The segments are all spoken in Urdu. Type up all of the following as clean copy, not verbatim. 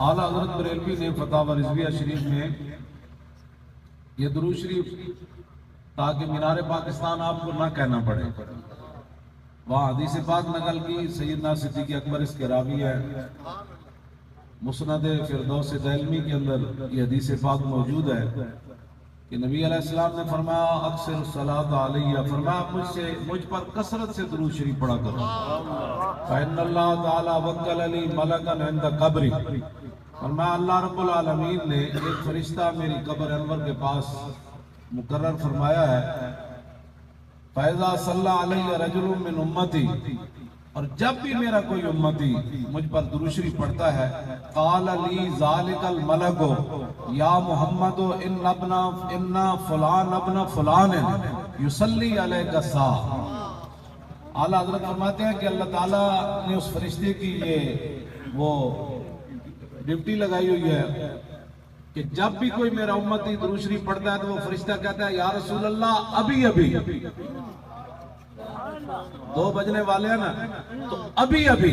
اعلیٰ حضرت بریلوی نے فتاوی رضویہ شریف میں یہ درود شریف تاکہ مینار پاکستان آپ کو نہ کہنا پڑے، وہاں حدیث پاک نقل کی، سیدنا صدیق اکبر اس کے راوی ہے، مسند فردوس دہلمی کے اندر یہ حدیث پاک موجود ہے کہ نبی علیہ السلام نے فرمایا اکثر الصلاۃ علیہ، فرمایا مجھ پر کثرت سے درود شریف پڑھا کرو، فإن اللہ تعالی وکل لی ملکا عند قبری، فرمایا اللہ رب العالمین نے ایک فرشتہ میری قبر انور کے پاس مقرر فرمایا ہے، فَإِذَا صَلَّى عَلَيَّ رَجُلٌ مِّنْ أُمَّتِي، اور جب بھی میرا کوئی امتی مجھ پر درود شریف پڑھتا ہے، قال لی ذالک الملک یا محمد ان فلان ابن فلان یصلی علیک الساعہ۔ اعلیٰ حضرت فرماتے ہیں کہ اللہ تعالیٰ نے اس فرشتے کی یہ وہ ڈیوٹی لگائی ہوئی ہے کہ جب بھی کوئی میرا امتی درود شریف پڑھتا ہے تو وہ فرشتہ کہتا ہے یا رسول اللہ ابھی ابھی 2 بجنے والے ہیں نا، تو ابھی ابھی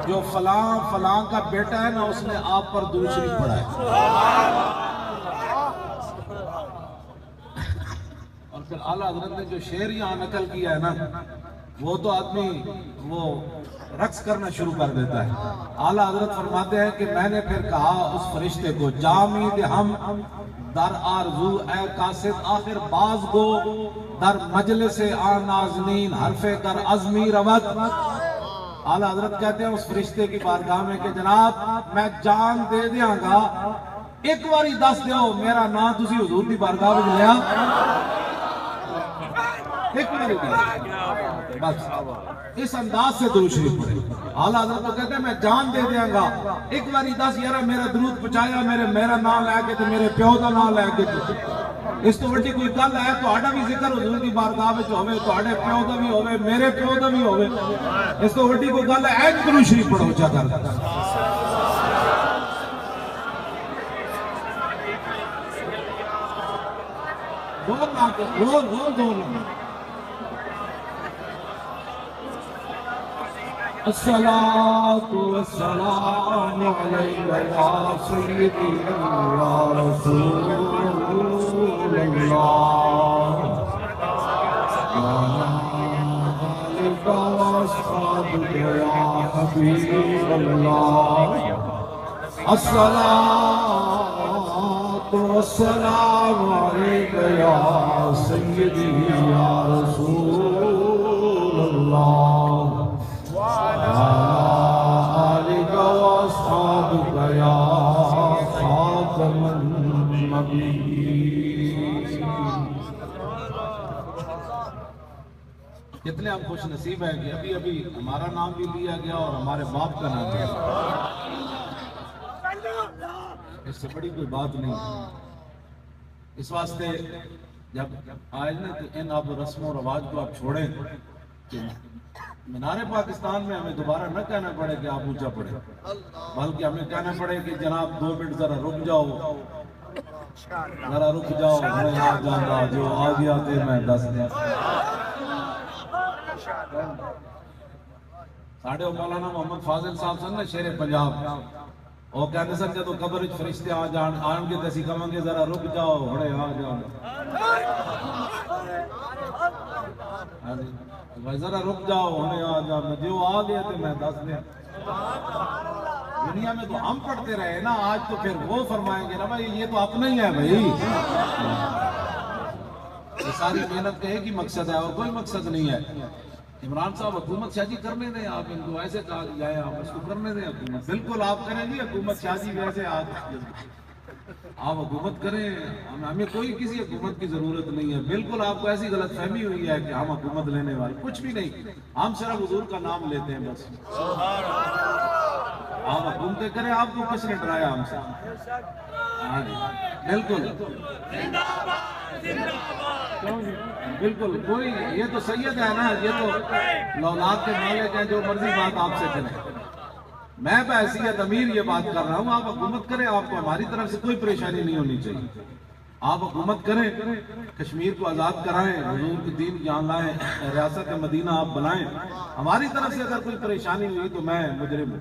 جو فلاں کا بیٹا ہے نا اس نے آپ پر درود شریف پڑھا ہے۔ اور پھر اعلیٰ حضرت نے جو شعر یہاں نقل کیا ہے نا وہ تو آدمی وہ رقص کرنا شروع کر دیتا ہے۔ اعلیٰ حضرت فرماتے ہیں کہ میں نے پھر کہا اس فرشتے کو جامید ہم در آرزو اے قاصد آخر باز گو در مجلس آن نازنین حرف کر عزمی روت۔ اعلیٰ حضرت کہتے ہیں اس فرشتے کی بارگاہ میں کہ جناب میں جان دے دیاں گا، ایک باری دس دیو میرا نام تسی حضور دی بارگاہ میں لیا، ایک باری بس اس انداز سے درود شریف پڑھے۔ اعلیٰ حضرت تو کہتے ہیں میں جان دے دیاں گا، ایک باری دس یارا میرا درود پہنچایا میرا نام لے کے تو میرے پیو دا نام لے کے، اس تو وڈی کوئی گل ہے تہاڈا بھی ذکر حضور دی بارگاہ وچ ہوے، تہاڈے پیو دا بھی ہوے، میرے پیو دا بھی ہوے، اس تو وڈی کوئی گل ہے درود شریف پڑھو چا کر۔ الصلاة والسلام عليك يا سيدي يا رسول الله، وعلى آلك وأصحابك يا حبيب الله، الصلاة والسلام عليك يا سيدي يا رسول الله، آلِكَ وَأَصْحَابِكَ يَا خَاتَمَ النَّبِيِّينَ۔ کتنے ہم خوش نصیب ہیں کہ ابھی ابھی ہمارا نام بھی لیا گیا اور ہمارے باپ کا نام لیا گیا، اس سے بڑی کوئی بات نہیں۔ اس واسطے جب آج نے تو ان اب رسم و رواج کو آپ چھوڑیں کہ مینار پاکستان میں ہمیں دوبارہ نہ کہنا پڑے کہ آپ اونچا پڑھیں، بلکہ ہمیں کہنا پڑے کہ جناب 2 منٹ ذرا رک جاؤ، ذرا رک جاؤ، میں آ جاؤں جو آ گیا تھے میں دس دیں۔ ساڑھے مولانا محمد فاضل صاحب سن نے شیر پنجاب وہ کہتے سن جدو قبر فرشتے آن کے تسی کہاں گے ذرا رک جاؤ بڑے آ جاؤ، بھائی ذرا رک جاؤ ہونے آ جاؤ، جو آ گئے تھے میں دس دیں۔ دنیا میں تو ہم پڑھتے رہے نا، آج تو پھر وہ فرمائیں گے نا بھائی یہ تو اپنا ہی ہے بھائی، یہ ساری محنت کا ایک ہی مقصد ہے اور کوئی مقصد نہیں ہے۔ عمران صاحب حکومت شاہی کرنے دیں، آپ ان کو ایسے کہا جائے آپ اس کو کرنے دیں حکومت، بالکل آپ کریں گی حکومت شاہی ویسے آپ حکومت کریں، ہمیں کوئی کسی حکومت کی ضرورت نہیں ہے، بالکل آپ کو ایسی غلط فہمی ہوئی ہے کہ ہم حکومت لینے والے کچھ بھی نہیں، ہم صرف حضور کا نام لیتے ہیں بس۔ آپ حکومتیں کریں، آپ کو کس نے ڈرایا ہم سے؟ بالکل بالکل کوئی، یہ تو سید ہے نا، یہ تو لولاد کے مالک ہیں، جو مرضی بات آپ سے کریں۔ میں بحیثیت امیر یہ بات کر رہا ہوں، آپ حکومت کریں، آپ کو ہماری طرف سے کوئی پریشانی نہیں ہونی چاہیے، آپ حکومت کریں، کشمیر کو آزاد کرائیں، حضور کے دین یہاں لائیں، ریاست مدینہ آپ بنائیں، ہماری طرف سے اگر کوئی پریشانی ہوئی تو میں مجرم ہوں۔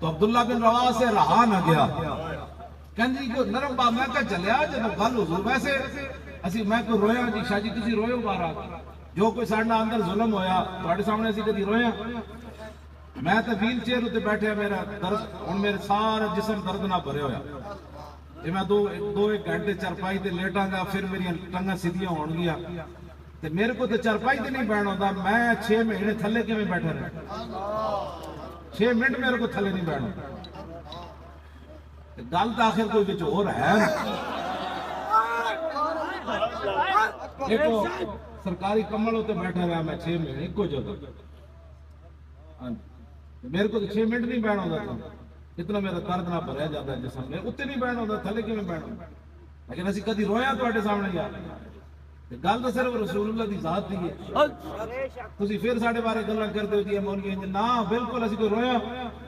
تو عبداللہ بن رواحہ سے رہا نہ گیا، کہنے جی جو نرم بات میں کہا چلیا جب گل حضور ویسے اسی میں کوئی رویا جی شاہ جی تسی روئے ہو بارا جو کوئی ساڑھنا اندر ظلم ہویا تھوڑے سامنے اسی کدی رویا میں تو ویل چیئر ہوتے بیٹھے میرا درد ہن میرے سارا جسم درد نہ بھرے ہویا جی میں دو ایک گھنٹے چرپائی تے لیٹاں گا پھر میری ٹنگاں سیدھیاں ہون گیا تے میرے کو تو چرپائی تے نہیں بیٹھنا ہوتا میں 6 مہینے تھلے کے میں بیٹھا رہا 6 منٹ میرے کو تھلے نہیں بیٹھنا گل تو آخر کوئی بچ ہو رہا ہے دیکھو سرکاری کمل ہوتے بیٹھا رہا میں 6 مہینے ایک کو جو تھا میرے کو تو 6 منٹ نہیں بیٹھنا ہوتا تھا اتنا میرا درد نہ بھریا جاتا ہے جسم میں اتنے نہیں بیٹھنا ہوتا تھلے کے میں بیٹھنا لیکن اسی کدی رویا تواڈے سامنے یار گل تو صرف رسول اللہ دی ذات دی ہے تسی پھر ساڈے بارے گلاں کردے ہو جی مولوی نا بالکل اسی کوئی رویا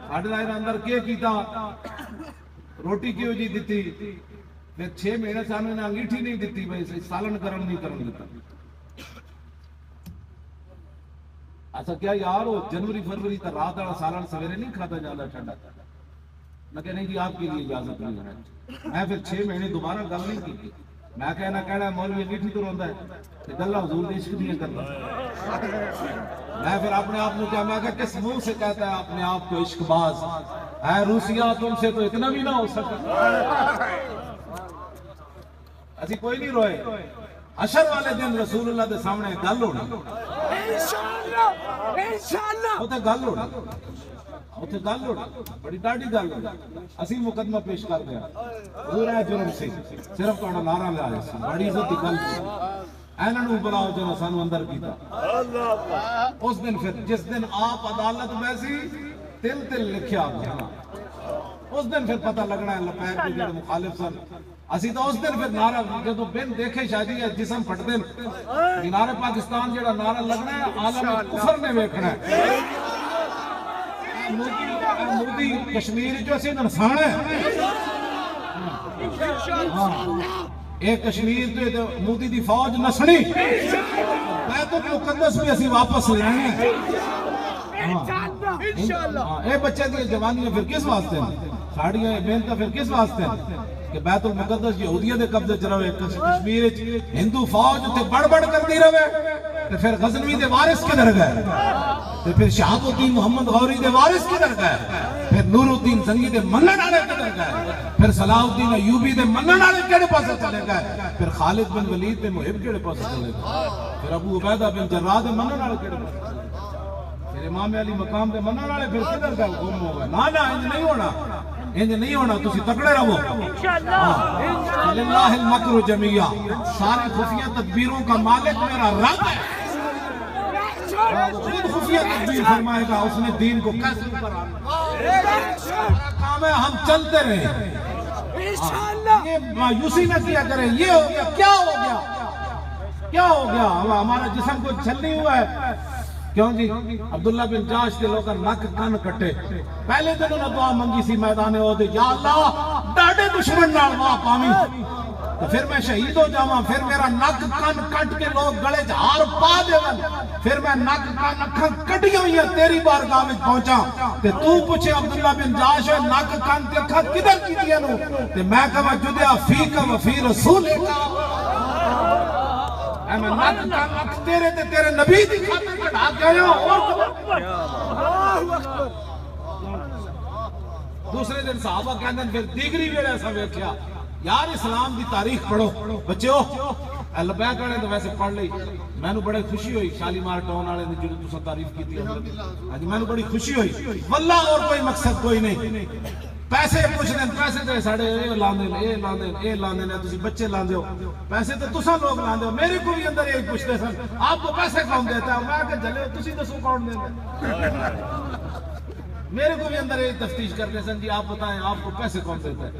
ساڈے دائرہ اندر کی کیتا روٹی کیوں جی دیتی پھر 6 مہینے سامنے نے انگیٹھی نہیں دیتی بھائی سالن کرن نہیں کرن دیتا ایسا کیا یار ہو جنوری فروری تک رات والا سالن سویرے نہیں کھاتا جاتا ٹھنڈا میں کہ نہیں جی آپ کے لیے اجازت نہیں ہے میں پھر 6 مہینے دوبارہ گل نہیں کی میں کہنا مولوی انگیٹھی تو روندا ہے کہ گلا حضور نے عشق نہیں کرتا میں پھر اپنے آپ کو کیا میں کہا کس منہ سے کہتا ہے اپنے آپ کو عشق باز اے روسیا تم سے تو اتنا بھی نہ ہو سکتا اسی کوئی نہیں روئے حشر والے دن رسول اللہ دے سامنے گل ہونی انشاءاللہ اوتے گل ہونی بڑی ڈاڈی گل ہونی اسی مقدمہ پیش کر دیا حضور ہے جرم سے صرف تہاڈا نعرہ لے آئے بڑی عزت دی گل ایناں نوں بلاؤ جنہاں سانو اندر کیتا اس دن پھر جس دن آپ عدالت میں سی تل تل لکھیا اس دن پھر پتہ لگنا ہے لپیک کے جڑے مخالف سن اسی تو اس دن پھر نعرہ جدو بن دیکھے شادی ہے جسم پھٹ دن مینار پاکستان جڑا نعرہ لگنا ہے عالم کفر نے ویکھنا ہے مودی کشمیر جو اسی نسان ہے اے کشمیر تو مودی دی فوج نسنی بیت المقدس بھی اسی واپس لے آئے ہیں اے بچے دی جوانیاں پھر کس واسطے ہیں ساڑیاں محنتاں پھر کس واسطے ہیں کہ بیت المقدس یہودیاں دے قبضے چ رہے کشمیر ہندو فوج تے بڑ بڑ کرتی رہے تے پھر غزنوی دے وارث کدھر گئے تے پھر شہاب الدین محمد غوری دے وارث کدھر گئے پھر نور الدین زنگی دے منن والے کدھر گئے پھر صلاح الدین ایوبی دے منن والے کیڑے پاسے چلے گئے پھر خالد بن ولید دے محب کیڑے پاسے چلے گئے پھر ابو عبیدہ بن جراح دے منن والے کیڑے پاسے پھر امام علی مقام دے منن والے پھر کدھر گئے گم ہو گئے نا انج نہیں ہونا انج نہیں ہونا تسی تکڑے رہو انشاءاللہ للہ المکر جمیعا ساری خفیہ تدبیروں کا مالک میرا رب ہے خود خفیہ تدبیر فرمائے گا اس نے دین کو کیسے اوپر آنا کام ہے ہم چلتے رہے یہ مایوسی نہ کیا کریں یہ ہو گیا کیا ہو گیا کیا ہو گیا ہمارا جسم کو چھلنی ہوا ہے کیوں جی عبداللہ بن جاش کے لوگ نک کن کٹے پہلے دن انہوں نے دعا منگی سی میدان عہد یا اللہ ڈاڑے دشمن نال واہ پاویں تو پھر میں شہید ہو جاواں پھر میرا نک کن کٹ کے لوگ گلے چ ہار پا دیون پھر میں نک کن اکھاں کٹیاں ہوئیاں تیری بارگاہ وچ پہنچاں تے تو پوچھے عبداللہ بن جاش نک کن تے اکھاں کدھر کیتیاں نو تے میں کہاں جدیا فیک و فی رسول میں نک کن اکھ تیرے تے تیرے نبی دی خاطر کٹا کے آیا دوسرے دن صحابہ کہندے پھر دیگری ویلے ایسا ویکھیا یار اسلام دی تاریخ پڑھو بچیو لبیک والے تو ویسے پڑھ لئی میں نو بڑی خوشی ہوئی شالیمار ٹاؤن والے نے جو تساں تعریف کیتی اج میں نو بڑی خوشی ہوئی واللہ اور کوئی مقصد کوئی نہیں پیسے پوچھ دیں پیسے تے ساڈے اے لاندے نے تسی بچے لاندے ہو پیسے تے تساں لوگ لاندے ہو میرے کو بھی اندر یہی پوچھتے سن آپ کو پیسے کون دیتا ہے میں کہ جلے تسی دسو کون دیندا میرے کو بھی اندر یہی تفتیش کرتے سن جی آپ بتائیں آپ کو پیسے کون دیتا ہے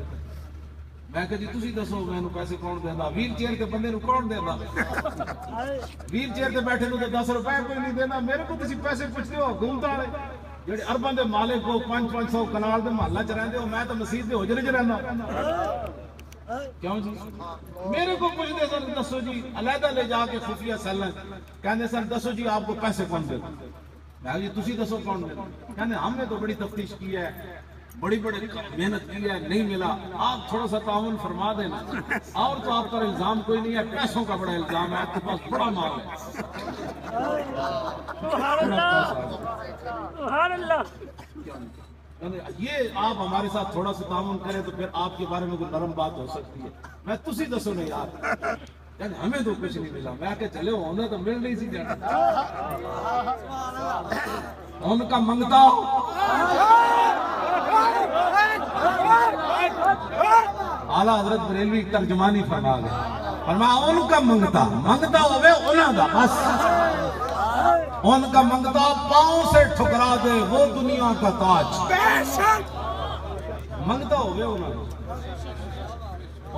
میں کہ جی تسی دسو میں نو پیسے کون دیندا ویل چیئر تے بندے نو کون دیندا ویل چیئر تے بیٹھے نو تے 10 روپے کوئی نہیں دینا میرے کو تسی پیسے پوچھتے ہو گھومتا والے جڑے ارباں دے مالک کو 500 کنال دے محلہ چ رہندے ہو میں تو مسجد دے حجرے چ رہندا کیوں جی میرے کو پوچھتے سن دسو جی علیحدہ لے جا کے خفیہ سیلن کہندے سن دسو جی آپ کو پیسے کون دیتا میں جی تسی دسو کون دیتا کہندے ہم نے تو بڑی تفتیش کی ہے بڑی بڑی محنت کی ہے, نہیں ملا, آپ تھوڑا سا تعاون فرما دینا. اور تو آپ پر الزام کوئی نہیں ہے, پیسوں کا بڑا الزام ہے, آپ کے پاس بڑا مال ہے. سبحان اللہ. یہ آپ ہمارے ساتھ تھوڑا سا تعاون کریں تو پھر آپ کے بارے میں کوئی نرم بات ہو سکتی ہے. میں تسی دسو نہیں یار, ہمیں تو کچھ نہیں ملا. میں کہ چلے ہونے تو مل نہیں سی جانا. ان کا منگتا اعلیٰ حضرت بریلوی ترجمانی فرما گئے, فرمایا ان کا منگتا ہوئے انہاں دا بس. ان کا منگتا پاؤں سے ٹھکرا دے وہ دنیا کا تاج. منگتا ہوئے انہاں دا,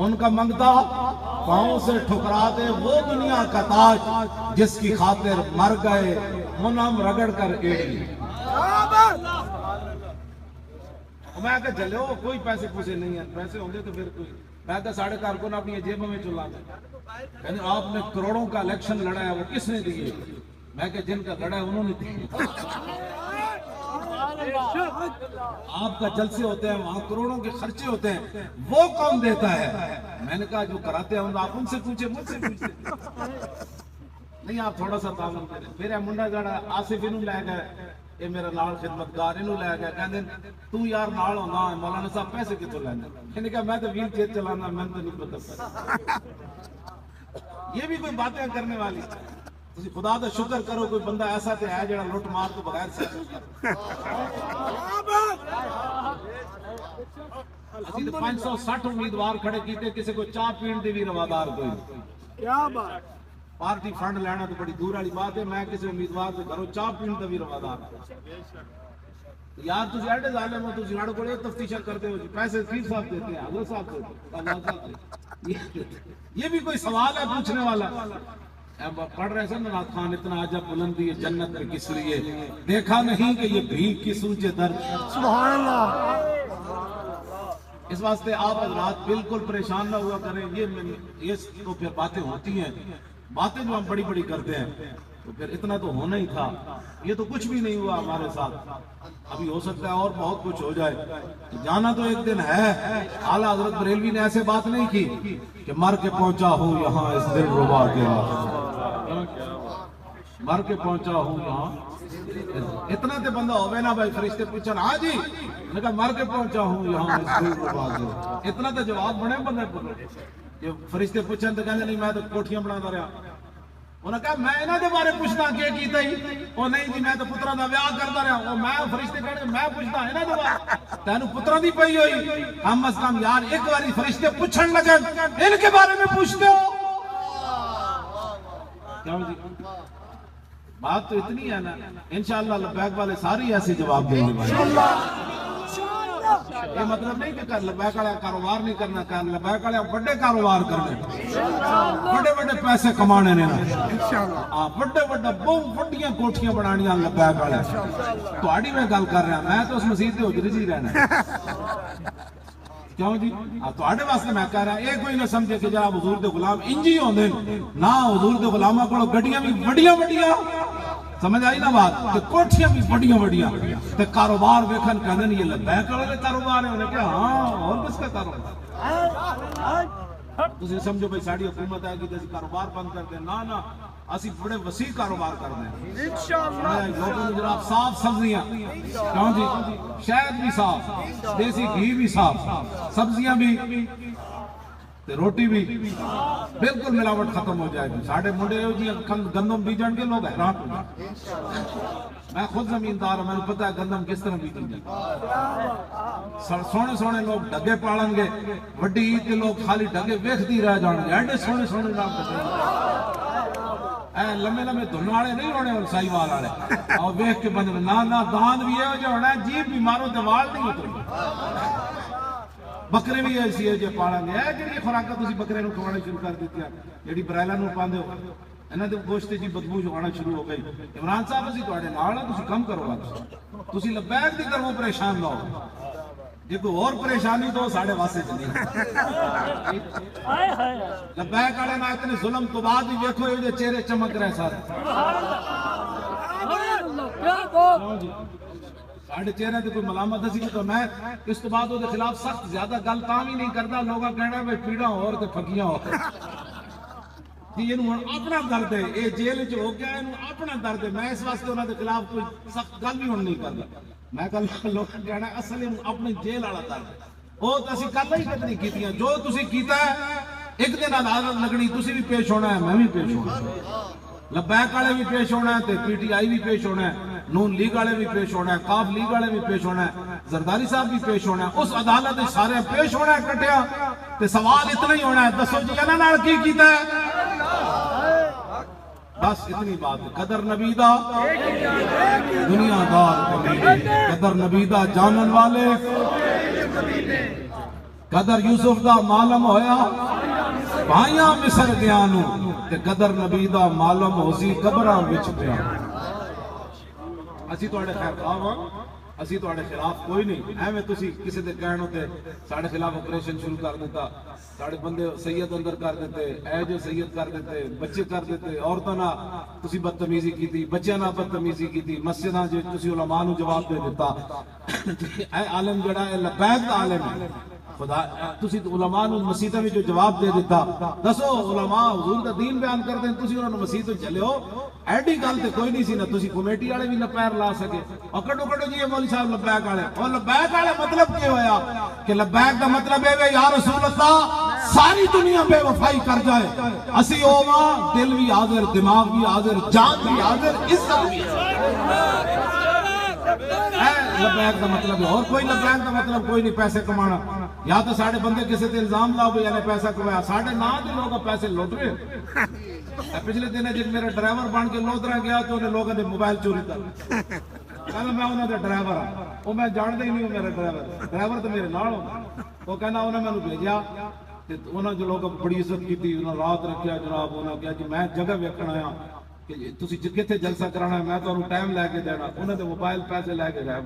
ان کا منگتا پاؤں سے ٹھکرا دے وہ دنیا کا تاج جس کی خاطر مر گئے منم رگڑ کر ایڑی. میں کہا چلے ہو کوئی پیسے پوسے نہیں ہیں, پیسے ہوں گے تو پھر کوئی. میں کہا ساڑھے کارکن اپنی جیبوں میں چلا دیں. کہنے آپ نے کروڑوں کا الیکشن لڑا ہے, وہ کس نے دیے؟ میں کہا جن کا لڑا ہے انہوں نے دیے. آپ کا جلسے ہوتے ہیں وہاں کروڑوں کے خرچے ہوتے ہیں, وہ کون دیتا ہے؟ میں نے کہا جو کراتے ہیں آپ ان سے پوچھے, مجھ سے پوچھتے نہیں. آپ تھوڑا سا تعاون کریں. میرا منڈا جڑا آصف انہوں لے گئے, یہ میرا نال خدمتگار انہوں لے گئے, کہنے تو یار نال ہونا ہے, مولانا صاحب پیسے کتوں لینے؟ میں نے کہا میں تو ویل چیئر چلانا, میں تو نہیں پتہ. یہ بھی کوئی باتیں کرنے والی. تسی خدا دا شکر کرو کوئی بندہ ایسا تے ہے جڑا لوٹ مار تو بغیر سے. اسی تو 560 امیدوار کھڑے کیتے, کسی کو چاہ پین دی بھی روادار کوئی. کیا بات. پارٹی فنڈ لینا تو بڑی دور والی بات ہے. میں کسی امیدوار سے کرو چاہ پین دا بھی روادار. یار تسی ایڈے ظالم ہو, تسی ہاڑے کو تفتیشاں کرتے ہو جی, پیسے پیر صاحب دیتے ہیں, حضرت صاحب دیتے ہیں. یہ بھی کوئی سوال ہے پوچھنے والا؟ پڑھ رہے سن نعت خان, اتنا عجب بلندی ہے جنت میں کس لیے, دیکھا نہیں کہ یہ بھیک کی سوچے درد. سبحان اللہ. اس واسطے آپ حضرات بالکل پریشان نہ ہوا کریں. یہ تو پھر باتیں ہوتی ہیں, باتیں جو ہم بڑی بڑی کرتے ہیں, تو پھر اتنا تو ہونا ہی تھا. یہ تو کچھ بھی نہیں ہوا ہمارے ساتھ, ابھی ہو سکتا ہے اور بہت کچھ ہو جائے. جانا تو ایک دن ہے. اعلیٰ حضرت بریلوی نے ایسے بات نہیں کی کہ مر کے پہنچا ہوں یہاں اس دل ربا کے راستے, مر کے پہنچا ہوں یہاں. اتنا تے بندہ ہوئے نا بھائی, فرشتے پوچھن ہاں جی, میں کہا مر کے پہنچا ہوں یہاں اس دل ربا کے. اتنا تے جواب بنے بندے کو. فرشتے پوچھن تو کہنے نہیں میں تو کوٹھیاں بنا رہا. انہوں نے کہا میں انہوں نے بارے پوچھنا کیا کیتا ہی, وہ نہیں جی میں تو پترہ دا ویاہ کرتا رہا. وہ میں فرشتے کہنے میں پوچھتا انہوں نے بارے تینوں پترہ دی پئی ہوئی. ہم اسلام یار ایک باری فرشتے پوچھن لگن ان کے بارے میں پوچھتے ہو کیا جی؟ بات تو اتنی ہے نا. انشاءاللہ لبیک والے ساری ایسے جواب دیں گے بھائی. یہ مطلب نہیں کہ لبیک والا کاروبار نہیں کرنا, لبیک والے بڑے کاروبار کرنے, بڑے بڑے پیسے کمانے نے, بڑے بڑے بہت بڑیاں کوٹھیاں بنانیاں لبیک والے. تہاڈی میں گل کر رہا, میں تو اس مسجد تے حجرے جی رہنا. کیوں جی تہاڈے واسطے میں کہہ رہا, یہ کوئی نہ سمجھے کہ جناب حضور دے غلام انجی ہوندے نا. حضور دے غلاماں کول گڈیاں بھی بڑیاں بڑیاں, سمجھ آئی نا بات, کہ کوٹھیاں بھی بڑیاں بڑیاں, تے کاروبار ویکھن کہندے نے یہ لبیک والے کاروبار ہے. انہوں نے کہا ہاں اور کس کا کاروبار؟ تسی سمجھو بھائی ساڈی حکومت ہے کہ اسی کاروبار بند کر دیں. نہ اسی بڑے وسیع کاروبار کر دیں انشاءاللہ. لوگوں نے جناب صاف سبزیاں, کیوں جی, شہد بھی صاف, دیسی گھی بھی صاف, سبزیاں بھی, روٹی بھی بالکل ملاوٹ ختم ہو جائے گی. ساڑھے منڈے ہو جی گندم بیجن کے لوگ حیران ہو جائے. میں خود زمیندار ہوں, میں نے پتا ہے گندم کس طرح بیجن جائے. سونے سونے لوگ ڈگے پالن گے, وڈی عید کے لوگ خالی ڈگے ویکھدی رہ جان گے. ایڈے سونے سونے نام کٹے اے لمے لمے دھن والے نہیں ہونے سائی وال والے, اور ویکھ کے بندے نہ داند بھی ہے جو ہونا ہے, جیب بھی مارو تے وال نہیں اترے. بکرے بھی ایسی ہے جو پالن گے. جی خوراکاں تسی بکرے نو کھوانا شروع کر دیتی ہیں, جیڑی برائلہ نو پاندے ہو انہاں دے گوشت جی بدبو آنا شروع ہو گئی. عمران صاحب اسی تواڈے نال ہاں, تسی کم کرو گا, تسی لبیک دی کرو پریشان نہ ہو. جی کوئی اور پریشانی تو ساڑھے واسطے چلی. لبیک والے نہ اتنے ظلم تو بعد ہی دیکھو یہ چہرے چمک رہے سارے. ساڑھے چہرے تے کوئی ملامت سی تو میں اس تو بعد وہ خلاف سخت زیادہ گل تاں بھی نہیں کرتا. لوگاں کہنا بھائی پیڑاں اور تے پھکیاں ہو جی یہ اپنا درد ہے, یہ جیل چ ہو گیا, یہ اپنا درد ہے. میں اس واسطے انہوں کے خلاف کوئی سخت گل بھی ہوں نہیں کرتا. میں کل لوگ کہنا اصل اپنی جیل والا درد ہے, وہ تو اسی کل ہی کتنی کیتیاں. جو تسی کیتا ہے ایک دن عدالت لگنی, تسی بھی پیش ہونا ہے, میں بھی پیش ہونا ہے, لبیک والے بھی پیش ہونا ہے, پی ٹی آئی بھی پیش ہونا ہے, نون لیگ والے بھی پیش ہونا ہے, کاف لیگ والے بھی پیش ہونا ہے, زرداری صاحب بھی پیش ہونا ہے. اس عدالت سارے پیش ہونا ہے کٹیا. تے سوال اتنا ہی ہونا ہے, دسو جی انہاں نال کی کیتا ہے؟ بس اتنی بات ہے. قدر نبی دا دنیا دار کمینے, قدر نبی دا جانن والے, قدر یوسف دا معلوم ہویا بھائیاں مصر گیا نو, تے قدر نبی دا معلوم ہو سی قبراں وچ پیا. اسی تواڈے خیر خواہ ہاں, اسی تواڈے خلاف کوئی نہیں. ایویں تسی کسی دے کہنوں تے ساڈے خلاف آپریشن شروع کر دیتا, ساڈے بندے سید اندر کر دیتے, اے جو سید کر دیتے, بچے کر دیتے, عورتاں نال تسی بدتمیزی کیتی, بچیاں نال بدتمیزی کیتی, مسجداں جو تسی علماء نو جواب دے دیتا. اے عالم جڑا ہے لبیک دا عالم ہے, خدا تسی علماء نو مسیتاں وچ جواب دے دیتا. دسو علماء حضور دا دین بیان کردے ہیں, تسی انہاں نو مسیت وچ چلے ہو, ایڈی گل تے کوئی نہیں سی نا. تسی کمیٹی والے بھی نہ پیر لا سکے. اور کڈو کڈو جی مولوی صاحب لبیک والے, اور لبیک والے مطلب کی ہویا کہ لبیک دا مطلب ہے یا رسول اللہ ساری دنیا بے وفائی کر جائے, اسی اوواں دل بھی حاضر, دماغ بھی حاضر, جان بھی حاضر, عزت بھی لبیک دا مطلب ہے. اور کوئی لبیک دا مطلب کوئی نہیں پیسے کمانا. یا تو ساڑھے بندے کسی تے الزام لاؤ بھی یعنی پیسہ کمایا, ساڑھے نا دے لوگوں پیسے لوٹ رہے. پچھلے دن جب میرا ڈرائیور بن کے لودرا گیا تو انہیں لوگوں نے موبائل چوری کر کہنا میں انہوں نے ڈرائیور ہوں, وہ میں جانتا ہی نہیں ہوں میرا ڈرائیور تو میرے نال ہوں. وہ کہنا انہیں میں بھیجا, انہوں جو لوگ بڑی عزت کی تھی, انہوں رات رکھیا جناب, انہوں کہا کہ میں جگہ ویکھن آیا کہ تسی کتنے جلسہ کرانا ہے, میں تو انہوں ٹائم لے کے دینا. انہوں نے موبائل پیسے لے کے گئے.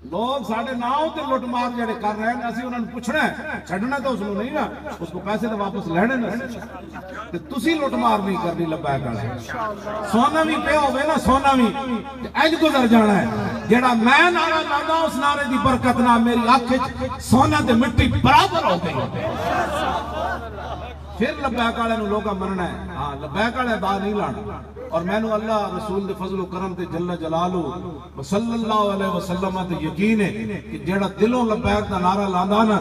لوگ ساڑھے ناؤ تے لوٹ مار جڑے کر رہے ہیں, اسی انہوں نے پوچھنا ہے, چھڑنا تو اس کو نہیں نا, اس کو پیسے تو واپس لینے نا. تے تسی لوٹ مار نہیں کرنی لبیک والے. سونا بھی پیا ہوئے نا, سونا بھی اج گزر جانا ہے. جڑا میں نعرہ لانا اس نعرے دی برکت نہ میری آنکھ سونا تے مٹی برابر ہو گئی. پھر لبیک والے نو لوگا مننا ہے. ہاں لبیک والے دا نہیں لانا. اور میں نو اللہ رسول دے فضل و کرم تے جل جلالہ صلی اللہ علیہ وسلم تے یقین ہے کہ جیڑا دلوں لبیک دا نعرہ لاندا نا,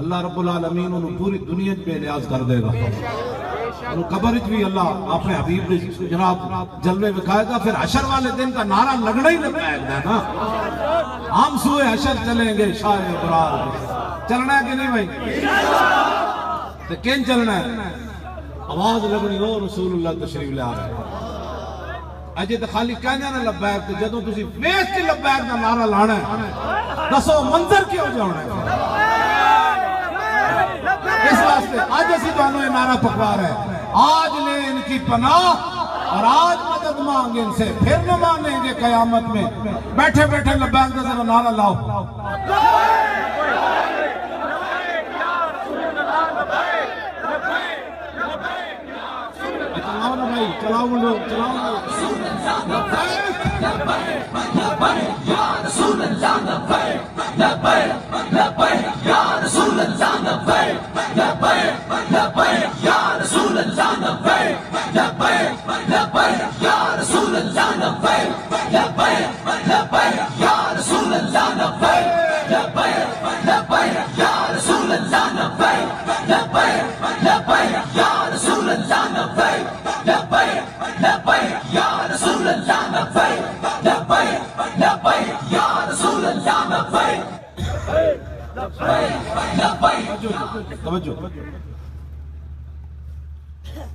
اللہ رب العالمین انہوں پوری دنیا بے نیاز کر دے گا. انہوں قبر بھی اللہ اپنے حبیب نے جناب جلوے بکھائے گا. پھر حشر والے دن کا نعرہ لگنا ہی لبیک دا نا. ہم سوئے حشر چلیں گے شاہ ابرار, چلنا ہے کہ نہیں بھائی؟ تو کین چلنا ہے؟ آواز لگنی ہو رسول اللہ تشریف لے آ رہے ہیں. اجے تو خالی کہنے نا لبیک, تو جدوں تسی ویکھ کے لبیک دا نعرہ لانا ہے, دسو منظر کیوں جانا ہے؟ اس واسطے آج اسی دونوں یہ نعرہ پکوا رہے ہیں, آج لیں ان کی پناہ اور آج مدد مانگیں ان سے, پھر نہ مانیں گے قیامت میں. بیٹھے بیٹھے لبیک دا ذرا نعرہ لاؤ. چلاؤ نا بھائی, چلاؤ منڈو, چلاؤ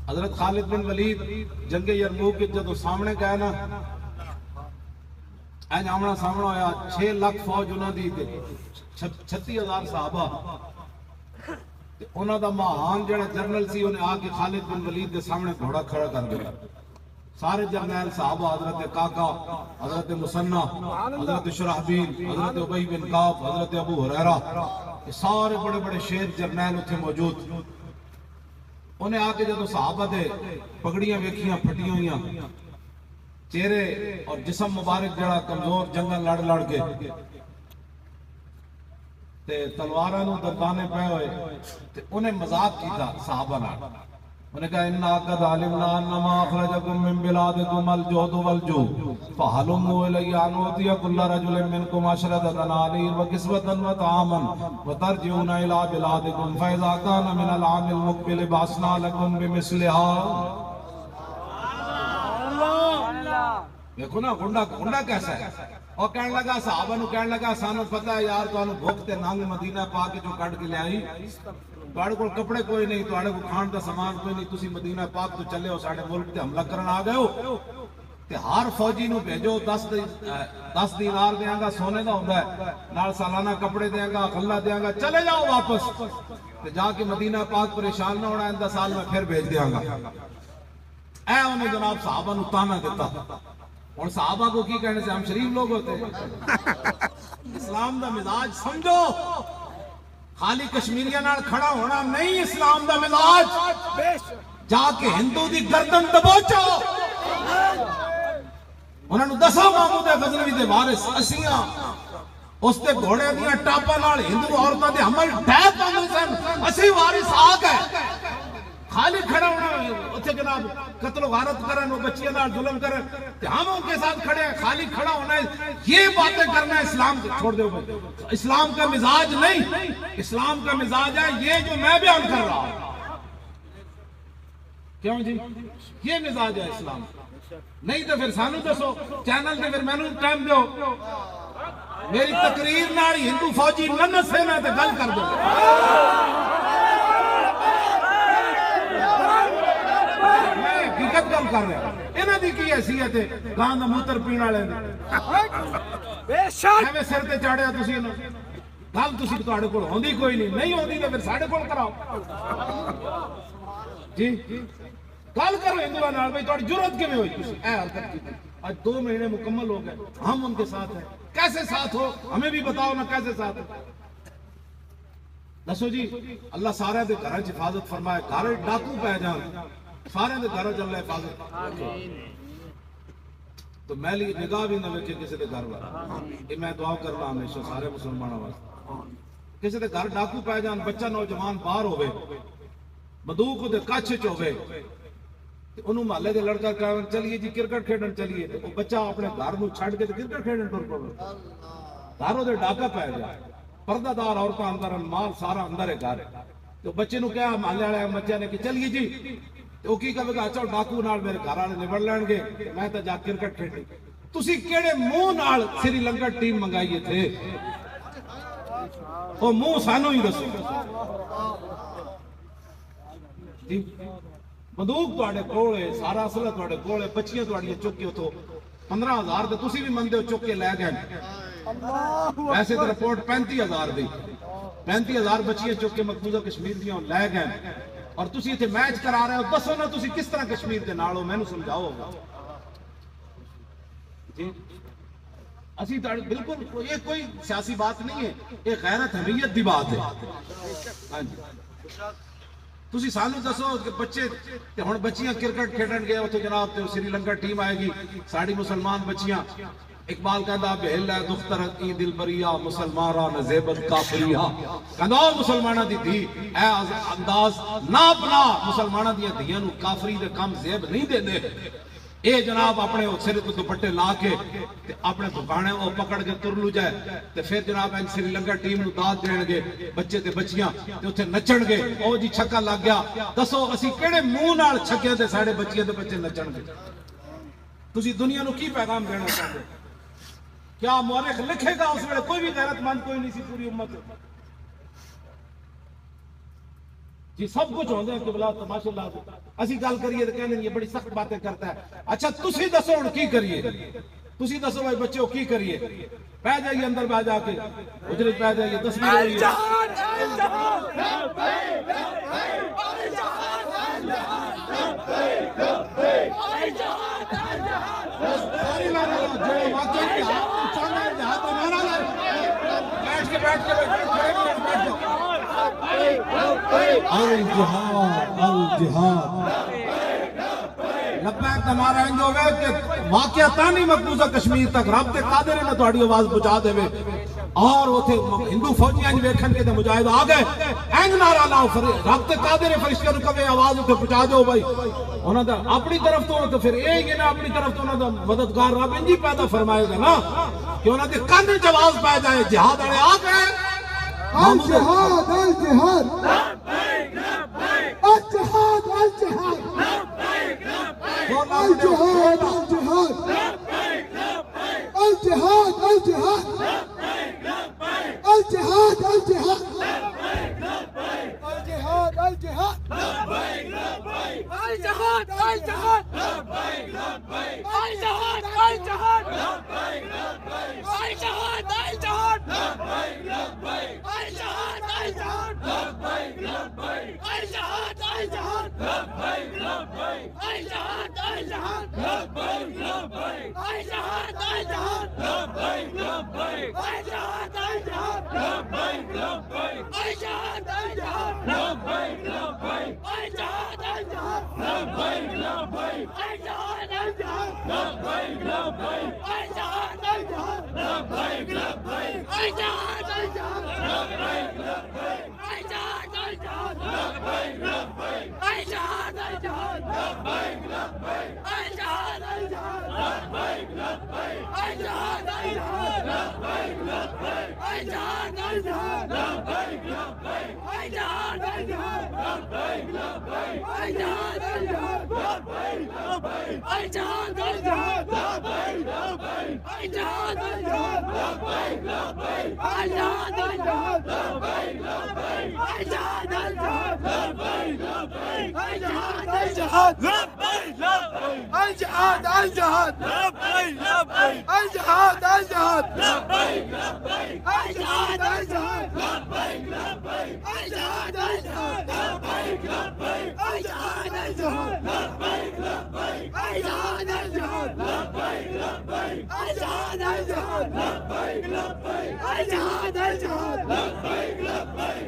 حضرت خالد بن ولید جنگ یرموک کے جدو سامنے گئے نا, این آمنا سامنا ہویا 6 لاکھ فوج انہوں دی 36,000 صحابہ. انہوں دا مہان جڑا جنرل سی انہیں آ کے خالد بن ولید کے سامنے گھوڑا کھڑا کر دیا. سارے جرنیل صحابہ, حضرت کاکا, حضرت مسنہ, حضرت شرحبیل, حضرت ابی بن کعب, حضرت ابو ہریرہ, یہ سارے بڑے بڑے شیر جرنیل اتھے موجود. انہیں آ کے جدو صحابہ دے پگڑیاں ویکھیاں پھٹیاں ہوئیاں, چہرے اور جسم مبارک جڑا کمزور جنگل لڑ لڑ کے تے تلواراں نوں دندانے پے ہوئے تے انہیں مذاق کیتا صحابہ نال انہیں کہا انا قد علمنا انما اخرجکم من بلادکم الجود والجوع فهلموا الی ان اوتی كل رجل منکم عشرة دنانیر وکسوة وطعاما وترجعون الى بلادکم فاذا كان من العام المقبل بعثنا لكم بمثلها. دیکھو نا گنڈا کیسا ہے. اور کہنے لگا صحابہ نو کہنے لگا سانو پتہ ہے یار تو بھوک تے ننگ مدینہ پا کے جو کٹ کے لے آئی تواڈے کول کپڑے کوئی نہیں تواڈے کول کھان دا سامان کوئی نہیں تسی مدینہ پاک تو چلے ہو ساڈے ملک تے حملہ کرن آ گئے ہو تے ہر فوجی نو بھیجو 10 دینار دیاں گا سونے دا ہوندا ہے نال سالانہ کپڑے دیاں گا غلہ دیاں گا چلے جاؤ واپس تے جا کے مدینہ پاک پریشان نہ ہونا اندہ سال میں پھر بھیج دیاں گا. اے انہیں جناب صحابہ نو تانا دیتا اور صحابہ کو کی کہنے سے ہم شریف لوگ ہوتے ہیں. اسلام دا مزاج سمجھو خالی کشمیریہ نال کھڑا ہونا نہیں اسلام دا مزاج جا کے ہندو دی گردن دبوچو انہوں نے دسو محمود غزنوی دے وارث اسیاں اس تے گھوڑے دیاں ٹاپاں نال ہندو عورتاں دے حمل ڈھے پاندے سن اسی وارث آ گئے خالی کھڑا ہونا اتھے جناب قتل و غارت کرن وہ بچیاں نال ظلم کرن تے ہم ان کے ساتھ کھڑے ہیں خالی کھڑا ہونا ہے یہ باتیں کرنا ہے اسلام چھوڑ دو بھائی. اسلام کا مزاج نہیں اسلام کا مزاج ہے یہ جو میں بیان کر رہا ہوں. کیوں جی یہ مزاج ہے اسلام نہیں تو پھر سانو دسو چینل تے پھر مینوں ٹائم دیو میری تقریر نال ہندو فوجی ننس سے میں تے گل کر دو کر رہے ہیں انہاں دی کی حیثیت ہے گاں دا موتر پین والے بے شک ایویں سر تے چاڑیا تسی انہاں گل تسی تواڈے کول ہوندی کوئی نہیں ہوندی تے پھر ساڈے کول کراؤ جی گل کرو ہندوؤں نال بھئی تواڈی جرأت کیویں ہوئی تسی اے حرکت کی آج 2 مہینے مکمل ہو گئے ہم ان کے ساتھ ہیں کیسے ساتھ ہو ہمیں بھی بتاؤ نا کیسے ساتھ ہو دسو جی اللہ سارے دے گھراں وچ حفاظت فرمائے گھر ڈاکو پے جان سارے دے گھر چل رہا حفاظت تو میلی نگاہ بھی نہ ویکھے کسی دے گھر والا یہ میں دعا کرنا ہمیشہ سارے مسلمانوں واسطے کسی دے گھر ڈاکو پے جان بچہ نوجوان باہر ہوے بندوق دے کچھ چ ہوے تے انہوں محلے دے لڑکا کہن چلیے جی کرکٹ کھیڈن چلیے تے او بچہ اپنے گھر نو چھڈ کے تے کرکٹ کھیڈن ٹر پے گھروں دے ڈاکا پے گیا پردہ دار عورتاں اندر مال سارا اندر ہے گھر تو بچے نو کہا محلے والے بچے نے کہ چلیے جی وہ کی کہے گا چل ڈاکو نال میرے گھر والے نبڑ لین گے میں تے جا کرکٹ کھیڈی تسی کیڑے منہ نال سری لنکا ٹیم منگائیے تھے او منہ سانو ہی دسو جی بندوق تواڈے کول ہے سارا اسلحہ تواڈے کول ہے بچیاں تواڈیاں چک کے اتھوں 15,000 تے تسی بھی مندے ہو چک کے لے گئے ویسے تے رپورٹ 35,000 دی 35,000 بچیاں چک کے مقبوضہ کشمیر دیاں لے گئے اور تسی ایتھے میچ کرا رہے ہو دسو نا تسی کس طرح کشمیر دے نال ہو مینوں سمجھاؤ جی اسی بالکل یہ کوئی سیاسی بات نہیں ہے یہ غیرت حمیت دی بات ہے ہاں جی تسی سانو دسو کہ بچے تے ہن بچیاں کرکٹ کھیڈن گئے اوتھے جناب تے سری لنکا ٹیم آئے گی ساڈی مسلمان بچیاں اقبال کہندا بہل ہے دختر کی دل بریا مسلماناں نزیبت کافریا کہندا مسلماناں دی دھی اے انداز نہ اپنا مسلماناں دی دھیاں نو کافری دے کم زیب نہیں دیندے اے جناب اپنے سر تے دوپٹے لا کے تے اپنے دکانے او پکڑ کے تر لو جائے تے پھر جناب ان سری لنکا ٹیم نو داد دین گے بچے تے بچیاں تے اوتھے نچن گے او جی چھکا لگ گیا دسو اسی کیڑے منہ نال چھکے تے ساڈے بچیاں تے بچے نچن گے تسی دنیا نو کی پیغام دینا چاہتے کیا مورخ لکھے گا اس ویلے کوئی بھی غیرت مند کوئی نہیں سی پوری امت جی سب کچھ ہوندے ہیں کہ بلا تماشا لا دو اسی گل کریے تے کہندے یہ بڑی سخت باتیں کرتا ہے اچھا تسی دسو ہن کی کریے تسی دسو بھائی بچوں کی کریے پہ جائیے اندر بہ جا کے اجرے پہ جائیے تصویر ہوئی الجہاد لبیک ہمارا انج ہوئے کہ واقعہ تانی مقبوضہ کشمیر تک رابطے قادر نے تھوڑی آواز پہنچا دے اور وہ تھے ہندو فوجی انج ویکھن کے مجاہد آ گئے انج نعرہ لاؤ رابطے قادر فرشتے نوں کہے آواز اٹھے پہنچا دو بھائی انہاں دا اپنی طرف تو پھر یہ نا اپنی طرف تو انہاں دا مددگار رب انجی پیدا فرمائے گا نا کہ انہاں دے کان وچ آواز پہ جائے جہاد والے آ گئے الجہاد الجہاد الجہاد الجہاد الجہاد الجہاد الجہاد الجہاد الجہاد الجہاد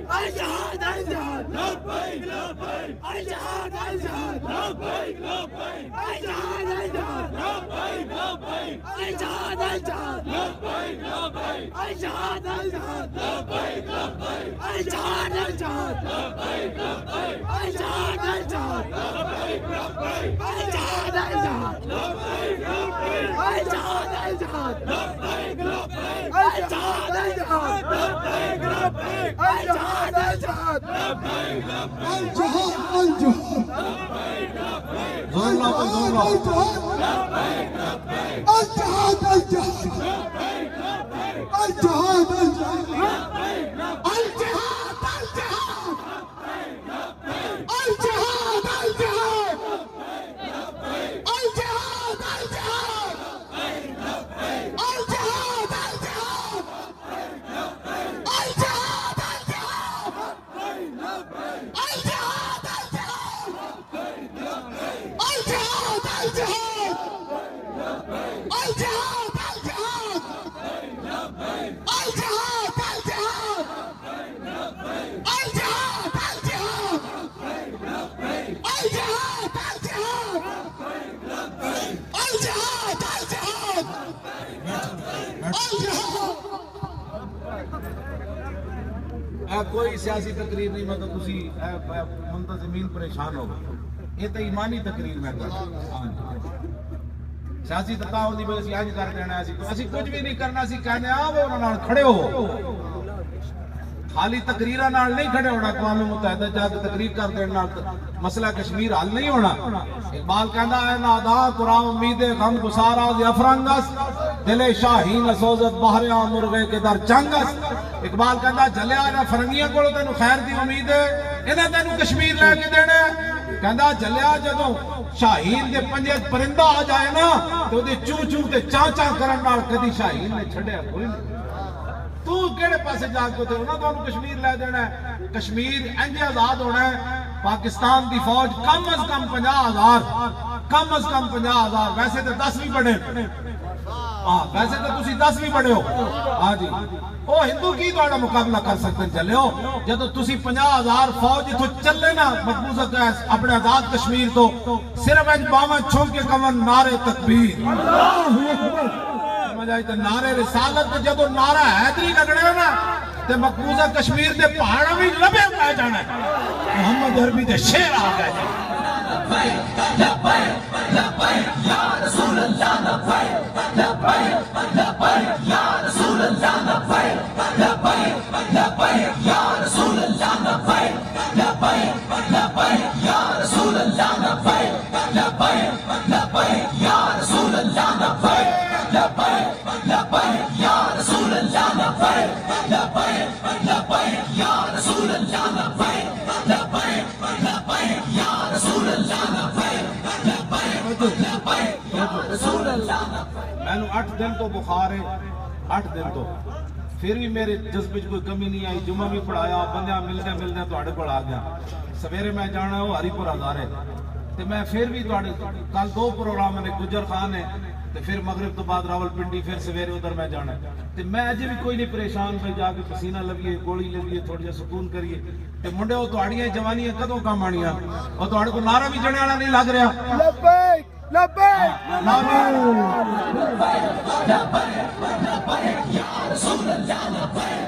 الجہاد الجہاد الجہاد الجہاد الجہاد الجہاد الجہاد کوئی سیاسی تقریر نہیں مطلب تسی منتظمین پریشان ہو یہ تو ایمانی تقریر میں سیاسی تقاؤ دی بس یاد کر دینا اسی کچھ بھی نہیں کرنا سی کہنے آ وہ انہاں نال کھڑے ہو خالی تقریراں نال نہیں کھڑے ہونا اقوام متحدہ جا کے تقریر کر دینے نال مسئلہ کشمیر حل نہیں ہونا اقبال کہندا ہے نادا قرآن امید غم گسارا افرنگس دل شاہین سوزت بہریا مرغے کے در چنگس اقبال کہندا جلیا نہ فرنگیاں کولوں تینوں خیر دی امید ہے انہاں تینوں کشمیر لے کے دینا کہندا جلیا جدوں شاہین دے پنجے پرندہ آ جائے نا تو دے چوں چوں تے چاں چاں کرن نال کدی شاہین نے چھڈیا کوئی نہیں تو کیڑے پاسے جا کے تے انہاں تانوں کشمیر لے دینا ہے کشمیر انج آزاد ہونا ہے پاکستان دی فوج کم از کم 50,000 کم از کم 50,000 ویسے تے 10 بھی بڑے ہاں ویسے تے تسی 10 بھی بڑے ہو ہاں جی وہ ہندو کی تہاڈا مقابلہ کر سکتے چلے ہو جدو تسی 50,000 فوج اتھوں چلے نا مقبوضہ اپنے آزاد کشمیر تو صرف اج باواں چھوک کے کون نعرے تکبیر سمجھ آئی تے نعرے رسالت جدو نعرہ حیدری لگنے نا تے مقبوضہ کشمیر دے پہاڑا بھی لبے پہ جانا ہے محمد عربی دے شیر آ گئے میں نے 8 دن تو بخار ہے 8 دن تو پھر بھی میرے جذبے کوئی کمی نہیں آئی جمعہ بھی پڑھایا بندیاں ملدے تو آڑے کو آ گیا سویرے میں جانا ہوں ہری پور ہزارے تو میں پھر بھی کل 2 پروگرام نے گجر خان ہے تو پھر مغرب تو بعد راول پنڈی پھر سویرے ادھر میں جانا ہے تو میں اجے بھی کوئی نہیں پریشان بھائی جا کے پسینہ لگیے گولی لگیے تھوڑی جا سکون کریے تو منڈے وہ تہاڑیاں جوانیاں کدوں کام آنیاں اور تہاڑے کو نعرہ بھی جنے والا نہیں لگ رہا لبیک لبیک لبیک یا رسول اللہ لبیک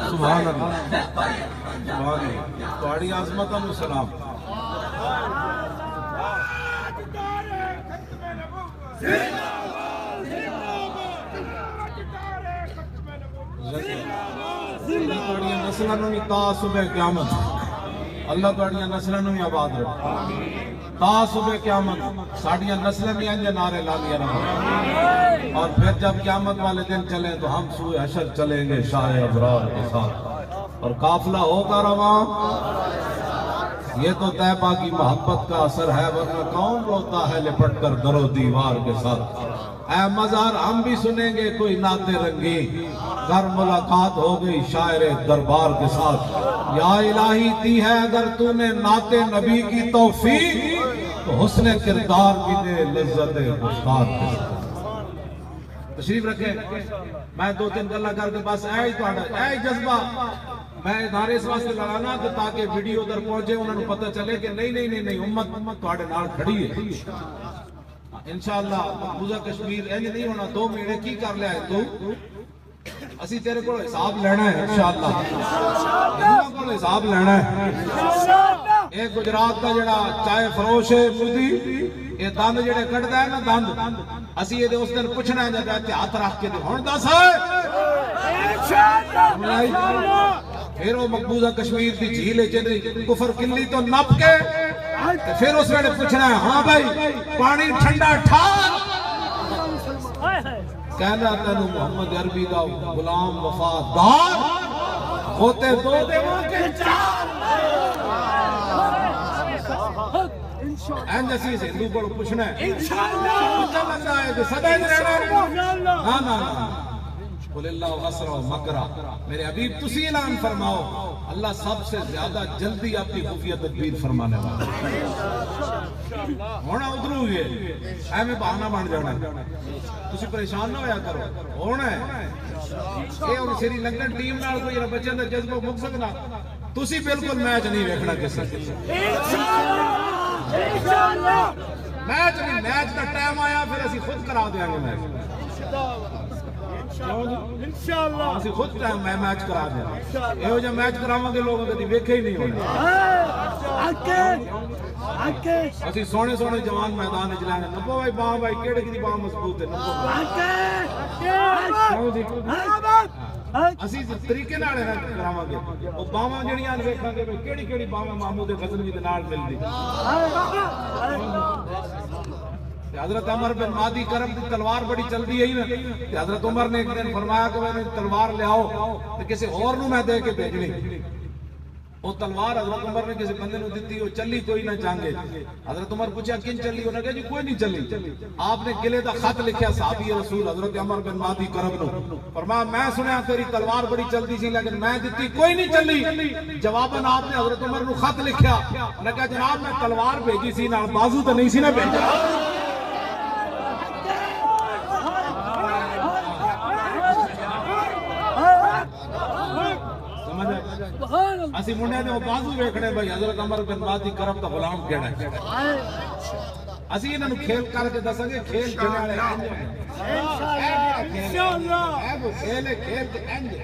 سبحان اللہ سبحان اللہ تواڈی عظمت نو سلام تواڈیاں نسلاں نو تا صبح قیامت اللہ تواڈیاں نسلاں نو آباد رکھے تا صبح قیامت ساڈیاں نسلیں بھی انج نعرے لاندیاں رہن اور پھر جب قیامت والے دن چلیں تو ہم سوئے حشر چلیں گے شاہ ابرار کے ساتھ اور قافلہ ہوگا رواں یہ تو طیبہ کی محبت کا اثر ہے ورنہ کون روتا ہے لپٹ کر در و دیوار کے ساتھ اے مزار ہم بھی سنیں گے کوئی نعت رنگی کر ملاقات ہو گئی شاعر دربار کے ساتھ یا الہی دی ہے اگر تو نے نعت نبی کی توفیق تو حسن کردار بھی دے لذت گفتار کے ساتھ تشریف رکھیں میں دو تین گلہ کر کے بس اے جذبہ میں ادارے اس واسطے لڑانا کہ تاکہ ویڈیو ادھر پہنچے انہوں نے پتہ چلے کہ نہیں امت تواڈے نال کھڑی ہے انشاءاللہ مقبوضہ کشمیر اینج نہیں ہونا 2 مہینے کی کر لیا ہے تو اسی تیرے کو حساب لینا ہے انشاءاللہ تیرے کو حساب لینا ہے ایک گجرات کا جڑا چائے فروش ہے مودی یہ دند جڑے کٹدا ہے نا دند اسی یہ اس دن پوچھنا ہے جب ہاتھ رکھ کے ہن دس ہے پھر وہ مقبوضہ کشمیر دی جھیل ہے کفر کلی تو نپ کے پھر اس میں پوچھنا ہے ہاں بھائی پانی ٹھنڈا ٹھار کہنا تینو محمد عربی دا غلام وفادار ہوتے دو دیوان کے چار اینج اسی ہندو کو پوچھنا ہے انشاءاللہ لگتا ہے کہ سدا ہی رہنا نا قل اللہ غسر و مکرہ میرے حبیب تسی اعلان فرماؤ اللہ سب سے زیادہ جلدی اپنی خفیہ تدبیر فرمانے والا ہونا ادھر ہوئے اے میں بہانہ بن جانا تسی پریشان نہ ہویا کرو ہونا ہے اے اور سری لنکن ٹیم نال کوئی بچے دا جذبہ مک سکنا تسی بالکل میچ نہیں دیکھنا کسی انشاءاللہ میچ نہیں میچ کا ٹائم آیا پھر اسی خود کرا دیں گے میچ انشاءاللہ اسی خود ٹائم میں میچ کرا دیں یہ جو میچ کراواں گے لوگوں کدی ویکھے ہی نہیں ہونے اسی سونے سونے جوان میدان وچ لائیں نپو بھائی باں بھائی کیڑے کی باں مضبوط ہے اسی طریقے نال کراواں گے او باواں جڑیاں ویکھاں گے کیڑی کیڑی باواں محمود غزنوی دے نال ملدی حضرت عمر بن مادی کرم کی تلوار بڑی چلدی ہے نا حضرت عمر نے ایک دن فرمایا کہ میں تلوار لے آؤ تو کسی اور نو میں دے کے بھیجنی وہ تلوار حضرت عمر نے کسی بندے نے دیتی وہ چلی کوئی نہ جانگے حضرت عمر پوچھا کن چلی انہوں نے کہا جی کوئی نہیں چلی آپ نے گلے دا خط لکھیا صحابی رسول حضرت عمر بن مادی کرب نو فرمایا میں سنیا تیری تلوار بڑی چلتی سی لیکن میں دیتی کوئی نہیں چلی جواباً آپ نے حضرت عمر نو خط لکھیا انہوں نے کہا جناب میں تلوار بھیجی سی نال بازو تو نہیں سی نہ بھیجا اسی منڈے نے وہ بازو ویکھنے بھائی حضرت عمر بن مادی کرب دا غلام کیڑا ہے اسی انہاں نو کھیل کر کے دساں گے کھیل کھیلنے والے انشاءاللہ اے وہ کھیل کھیل کے انج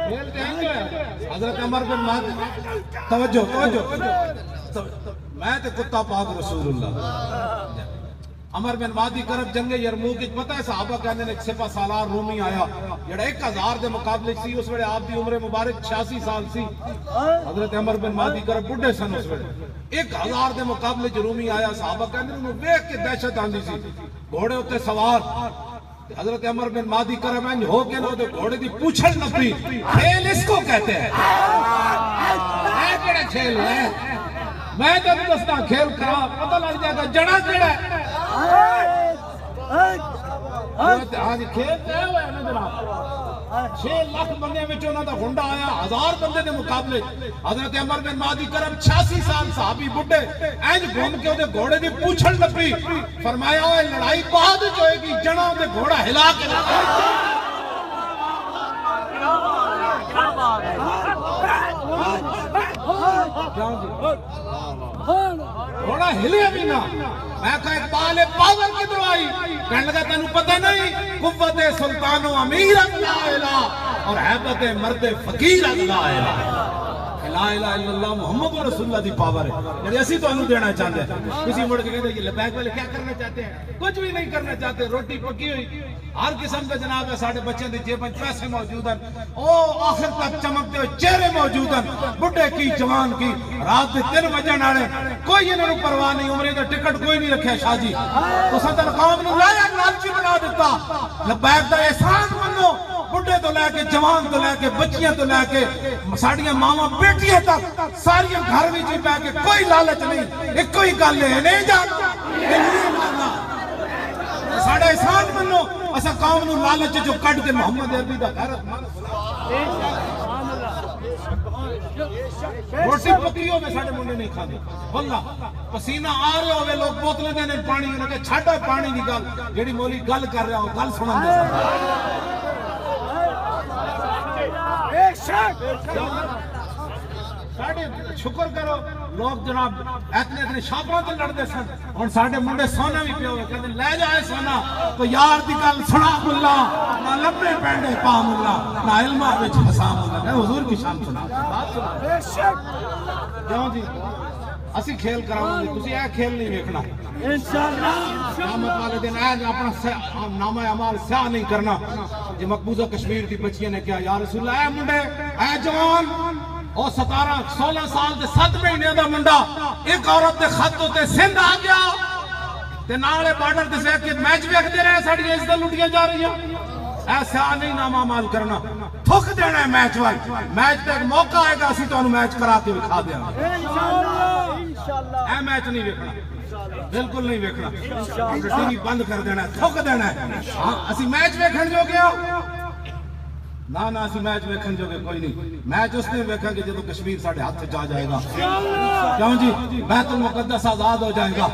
کھیل کے انج حضرت عمر بن مادی توجہ میں تے کتا پاک رسول اللہ عمر بن مادی کرب جنگ یرموک کی پتہ ہے صحابہ کہنے نے ایک سپہ سالار رومی آیا جڑا 1000 دے مقابلے سی اس ویلے آپ دی عمر مبارک 86 سال سی حضرت عمر بن مادی کرب بڈھے سن اس ویلے 1000 دے مقابلے جو رومی آیا صحابہ کہنے انہوں دیکھ کے دہشت آندی سی گھوڑے ہوتے سوار حضرت عمر بن مادی کرب انج ہو کے نہ گھوڑے دی پوچھل نپی کھیل اس کو کہتے ہیں اے کیڑا کھیل ہے میں جب دستا کھیل کرا پتہ لگ جائے گا جڑا کیڑا ہے آج کھیل تے ہوئے ہیں جناب 6 لاکھ بندے میں انہاں دا گھنڈا آیا 1000 بندے دے مقابلے حضرت عمر بن مادی کرب 86 سال صحابی بڈھے اینج گھوم کے دے گھوڑے دی پوچھل نپی فرمایا اوے لڑائی بعد وچ ہوئے گی جنا دے گھوڑا ہلا کے گھوڑا ہلیا بھی نہ میں کہا اقبال پاور کی دعائی کہنے لگا تینوں پتہ نہیں قوت سلطان و امیر اللہ الہ اور حیبت مرد فقیر اللہ الہ لا الہ الا اللہ محمد رسول اللہ دی پاور ہے یعنی اسی تو انہوں دینا چاہتے ہیں کسی مڑ کے کہتے ہیں یہ لبیک والے کیا کرنا چاہتے ہیں کچھ بھی نہیں کرنا چاہتے روٹی پکی ہوئی ہر قسم کا جناب ہے ساڑھے بچے دی جیبن پیسے موجود ہیں او آخر تک چمکتے ہوئے چہرے موجود ہیں بڑھے کی جوان کی رات دے 3 بجے ناڑے کوئی انہوں نے پرواہ نہیں عمرے دا ٹکٹ کوئی نہیں رکھے شاہ جی تو صدر قوم نے لایا لالچی بنا دیتا لبیک دا احسان منو بڑھے تو لے کے جوان تو لے کے بچیاں تو لے کے ساڑیاں ماما بیٹیاں تک ساریاں گھر بھی جی پہ کے کوئی لالچ نہیں ایک کوئی گل ہے نہیں جانتا ساڑھے احسان منو اسا قوم نو لالچ جو کٹ کے محمد عربی دا غیرت روٹی پکی ہوئے ساڑھے منڈے نہیں کھا دے واللہ پسینہ آ رہے ہوئے لوگ بوتلے دینے پانی انہوں نے چھاٹا پانی دی گل جیڑی مولی گل کر رہا ہو گل سنا دے شکر کرو لوگ جناب اتنے شاپروں تے لڑتے سن اور ساڑھے منڈے سونا بھی پہ ہوئے کہتے لے جائے سونا تو یار دی گل سنا ملا نہ لبے پینڈے پا ملا نہ علمہ بچ حسام ملا حضور کی شان سنا کیوں جی اسی کھیل کراؤں گے تسی اے کھیل نہیں ویکھنا انشاءاللہ قیامت والے دن اے اپنا نامہ اعمال سیاہ نہیں کرنا جو مقبوضہ کشمیر دی بچیاں نے کیا یا رسول اللہ اے منڈے اے جوان او 17-16 سال دے 7 مہینے دا منڈا ایک عورت دے خط ہوتے سندھ آ گیا تے نالے بارڈر تے سے کہ میچ ویکھدے رہے ساڈی عزت لٹیاں جا رہی ہیں ایسا نہیں نامہ مال کرنا تھک دینا ہے میچ وال میچ تے ایک موقع آئے گا اسی تو انہوں میچ کرا کے دکھا دیا اے میچ نہیں ویکھنا بالکل نہیں ویکھنا ٹی وی بند کر دینا ہے تھک دینا ہے اسی میچ ویکھن جو گیا نہ اسی میچ ویکھن جو گے کوئی نہیں میچ اس نے ویکھا کہ جدو کشمیر ساڑھے ہاتھ سے جا جائے گا کیوں جی بیت المقدس آزاد ہو جائے گا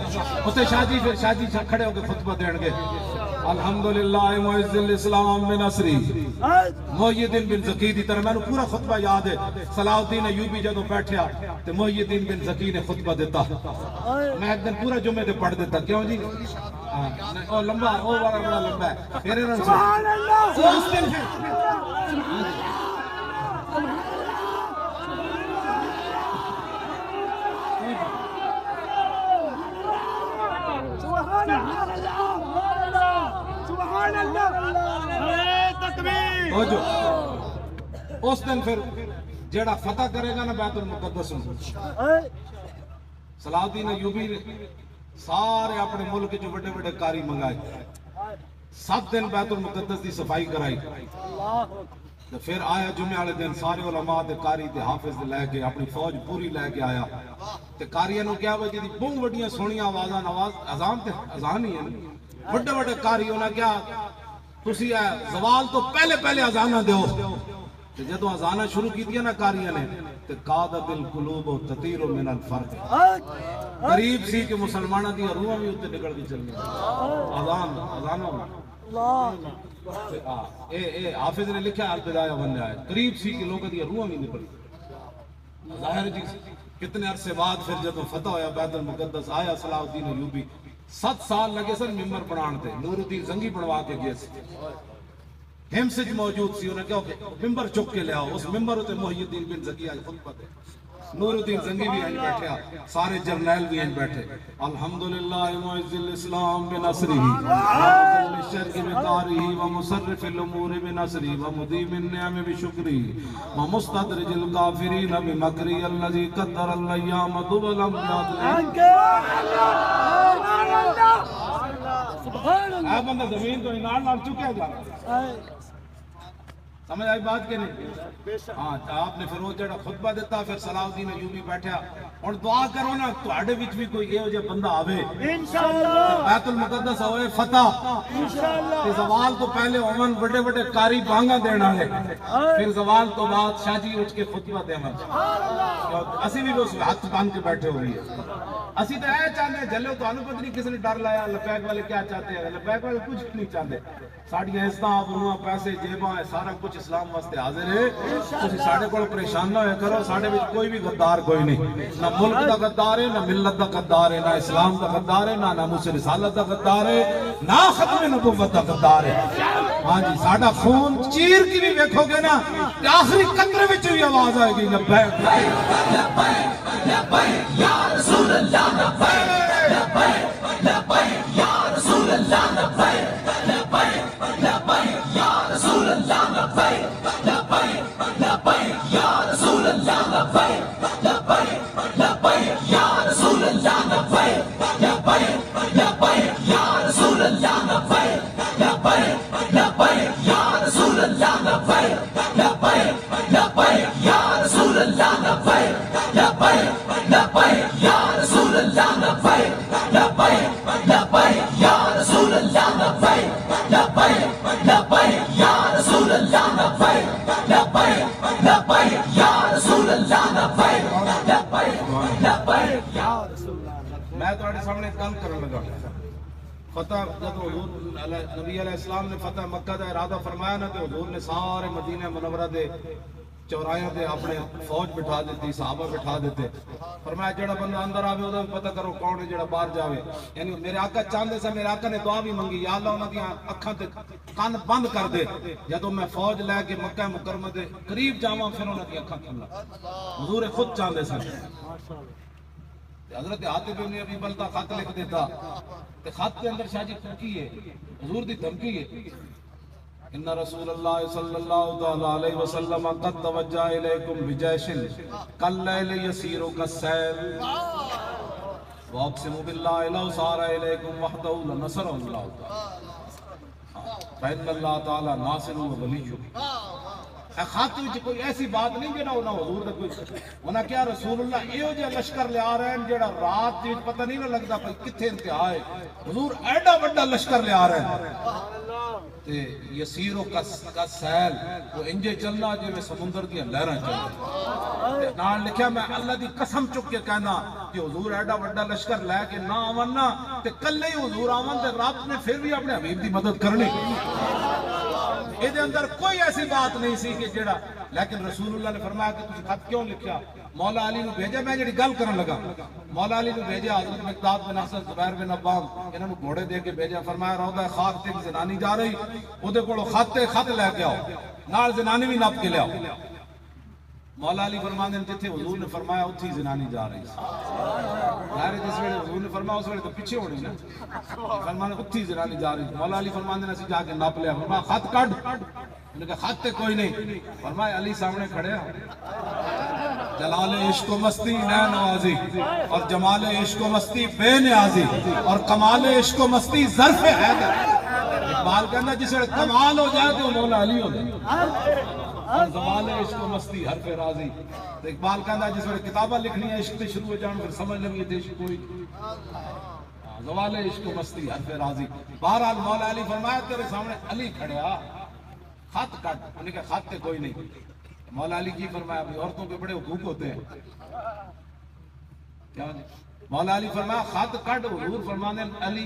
اسے شاہ جی کھڑے ہو کے خطبہ دین گے الحمدللہ معز الاسلام بنصری محی الدین بن زکی دی طرح میں نے پورا خطبہ یاد ہے صلاح الدین ایوبی جدو بیٹھیا تو محی الدین بن زکی نے خطبہ دیتا میں ایک دن پورا جمعے دے پڑھ دیتا کیوں جی او لمبا او بڑا لمبا ہے پھر انہوں سبحان اللہ اس دن اس دن پھر جیڑا فتح کرے گا نا بیت المقدس صلاح الدین ایوبی نے سارے اپنے ملک جو بڑے بڑے کاری منگائے 7 دن بیت المقدس دی صفائی کرائی تو پھر آیا جمعے والے دن سارے علماء تے قاری تے حافظ تے لے کے اپنی فوج پوری لے کے آیا تے قاریاں نو کیا وجہ دی بہت بڑیاں سونیاں آوازاں اذان تے اذان ہی ہے بڑے بڑے قاری انہاں کیا تسی زوال تو پہلے اذاناں دیو تے جدوں اذاناں شروع کیتیاں نا قاریاں نے تے قادت القلوب تطیر من الفرق قریب سی کہ مسلماناں دی روحاں بھی اوتے نکل کے چل گئی اذان اللہ اے حافظ نے لکھا البدایہ والنہایہ قریب سی کہ لوگوں دی روحاں بھی نکل ظاہر جی کتنے عرصے بعد پھر جب فتح ہویا بیت المقدس آیا صلاح الدین ایوبی 7 سال لگے سن ممبر بنان تے نور الدین زنگی بنوا کے گئے سی ہمسج موجود سی انہیں کہا کہ ممبر چک کے لے آؤ اس ممبر ہوتے محی الدین بن زکی آج خطبہ دے نور الدین زنگی بھی آج بیٹھے سارے جرنیل بھی آج بیٹھے الحمدللہ معز الاسلام بنصری ومذل الشرک بقاری ومصرف الامور بنصری ومدیم النعم بشکری ومستدرج الکافرین بمکری اللذی قدر الایام دبلا اے بندہ زمین تو انار لال چکے گا سمجھ آئی بات کے نہیں ہاں آپ نے پھر وہ جڑا خطبہ دیتا پھر صلاح الدین ایوبی بیٹھا اور دعا کرو نا تواڈے وچ بھی کوئی یہ جو بندہ آوے انشاءاللہ بیت المقدس ہوئے فتح انشاءاللہ تے زوال تو پہلے عمن بڑے بڑے قاری بانگا دینا ہے پھر زوال تو بعد شاہ جی اٹھ کے خطبہ دے اسی بھی اس ہاتھ باندھ کے بیٹھے ہوئی ہے اسی تو اے چاہتے ہیں جلو تو انو پتہ نہیں کس نے ڈر لایا لپیک والے کیا چاہتے ہیں لپیک والے کچھ نہیں چاہتے ساڑیاں عزتاں آبروہاں پیسے جیباں سارا کچھ اسلام واسطے حاضر ہے تسی ساڑے کو پریشان نہ ہوئے کرو ساڑے وچ کوئی بھی غدار کوئی نہیں نہ ملک دا غدار ہے نہ ملت دا غدار ہے نہ اسلام دا غدار ہے نہ ناموس رسالت دا غدار ہے نہ ختم نبوت دا غدار ہے ہاں جی ساڑا خون چیر کی بھی دیکھو گے نا آخری قطرے وچ بھی آواز آئے گی لبیک لبیک لبیک یا رسول اللہ لبیک لبیک لبیک یا رسول اللہ لبیک لبیک لبیک یا رسول اللہ لبیک لبیک لبیک یا رسول اللہ لبیک لبیک لبیک یا رسول اللہ لبیک لبیک لبیک یا رسول اللہ لبیک لبیک لبیک یا رسول اللہ لبیک لبیک لبیک یا رسول اللہ لبیک لبیک لبیک یا رسول اللہ لبیک لبیک لبیک یا رسول اللہ لبیک لبیک لبیک یا رسول اللہ لبیک لبیک لبیک یا رسول اللہ لبیک لبیک لبیک یا رسول اللہ میں تمہارے سامنے گل کرنے لگا فتح جب حضور نبی علیہ السلام نے فتح مکہ دا ارادہ فرمایا نا تو حضور نے سارے مدینہ منورہ دے چورائیاں دے اپنے فوج بٹھا دیتی صحابہ بٹھا دیتے فرمایا جڑا بندہ اندر آوے وہ پتہ کرو کون ہے جڑا باہر جاوے یعنی میرے آقا چاندے سے میرے آقا نے دعا بھی منگی یا اللہ انہاں دی اکھاں تے کان بند کر دے جدوں میں فوج لے کے مکہ مکرمہ دے قریب جاواں پھر انہاں دی اکھاں کھلا حضور خود چاندے سے حضرت عاطف بن ابی بلتہ خط لکھ دیتا تے خط کے اندر شاہ جی کی ہے حضور دی دھمکی ہے ان رسول اللہ صلی اللہ علیہ وسلم قد توجہ الیکم بجیش کاللیل یسیر کالسیل واقسم باللہ لو سار الیکم وحدہ لنصر اللہ تعالی فإن اللہ تعالی ناصر و ولی خط وچ کوئی ایسی بات نہیں جڑا انہاں حضور دا کوئی انہاں کیا رسول اللہ ایو جے لشکر لے آ رہے ہیں جڑا رات وچ پتہ نہیں لگدا کوئی کتھے انتہا ہے حضور ایڈا بڑا لشکر لے آ رہے ہیں تے یسیرو کا سیل وہ انجے چلنا جو میں سمندر دی لہراں چلنا تے نال لکھیا میں اللہ دی قسم چک کے کہنا کہ حضور ایڈا بڑا لشکر لے کے نہ آون نا تے کلے ہی حضور آون تے رات نے پھر بھی اپنے حبیب دی مدد کرنی اے دے اندر کوئی ایسی بات نہیں سی کہ جڑا لیکن رسول اللہ نے فرمایا کہ تسی خط کیوں لکھیا مولا علی نو بھیجا میں جڑی گل کرن لگا مولا علی نو بھیجا حضرت مقداد بن اسد زبیر بن عوام انہاں نو گھوڑے دے کے بھیجا فرمایا روضہ خاک تے زنانی جا رہی او دے کولوں خط لے کے آؤ نال زنانی بھی نپ کے لے آؤ مولا علی فرماندے نے جتھے حضور نے فرمایا اوتھے زنانی جا رہی ظاہر جس ویلے حضور نے فرمایا اس ویلے تو پیچھے ہونی نا فرمانے اوتھے زنانی جا رہی مولا علی فرماندے نے اسی جا کے نپ لیا فرمایا خط کڈ انہوں نے کہا خط تے کوئی نہیں فرمایا علی سامنے کھڑے جلال عشق و مستی نین نوازی اور جمال عشق و مستی بے نیازی اور کمال عشق و مستی ظرف حیدر اقبال کہنا جسے کمال ہو جائے تو مولا علی ہو جائے اور زوال عشق و مستی حرف راضی. تو اقبال کہندا جس وقت کتاباں لکھنی عشق تے شروع ہو جان پھر سمجھ لگی تے عشق کوئی زوال عشق و مستی حرف راضی. بہرحال مولا علی فرمایا تیرے سامنے علی کھڑیا خط کٹ. انہوں نے کہا خط تے کوئی نہیں. مولا علی کی فرمایا بھی عورتوں کے بڑے حقوق ہوتے ہیں. کیا مولا علی فرمایا خط کٹ. حضور فرمانے علی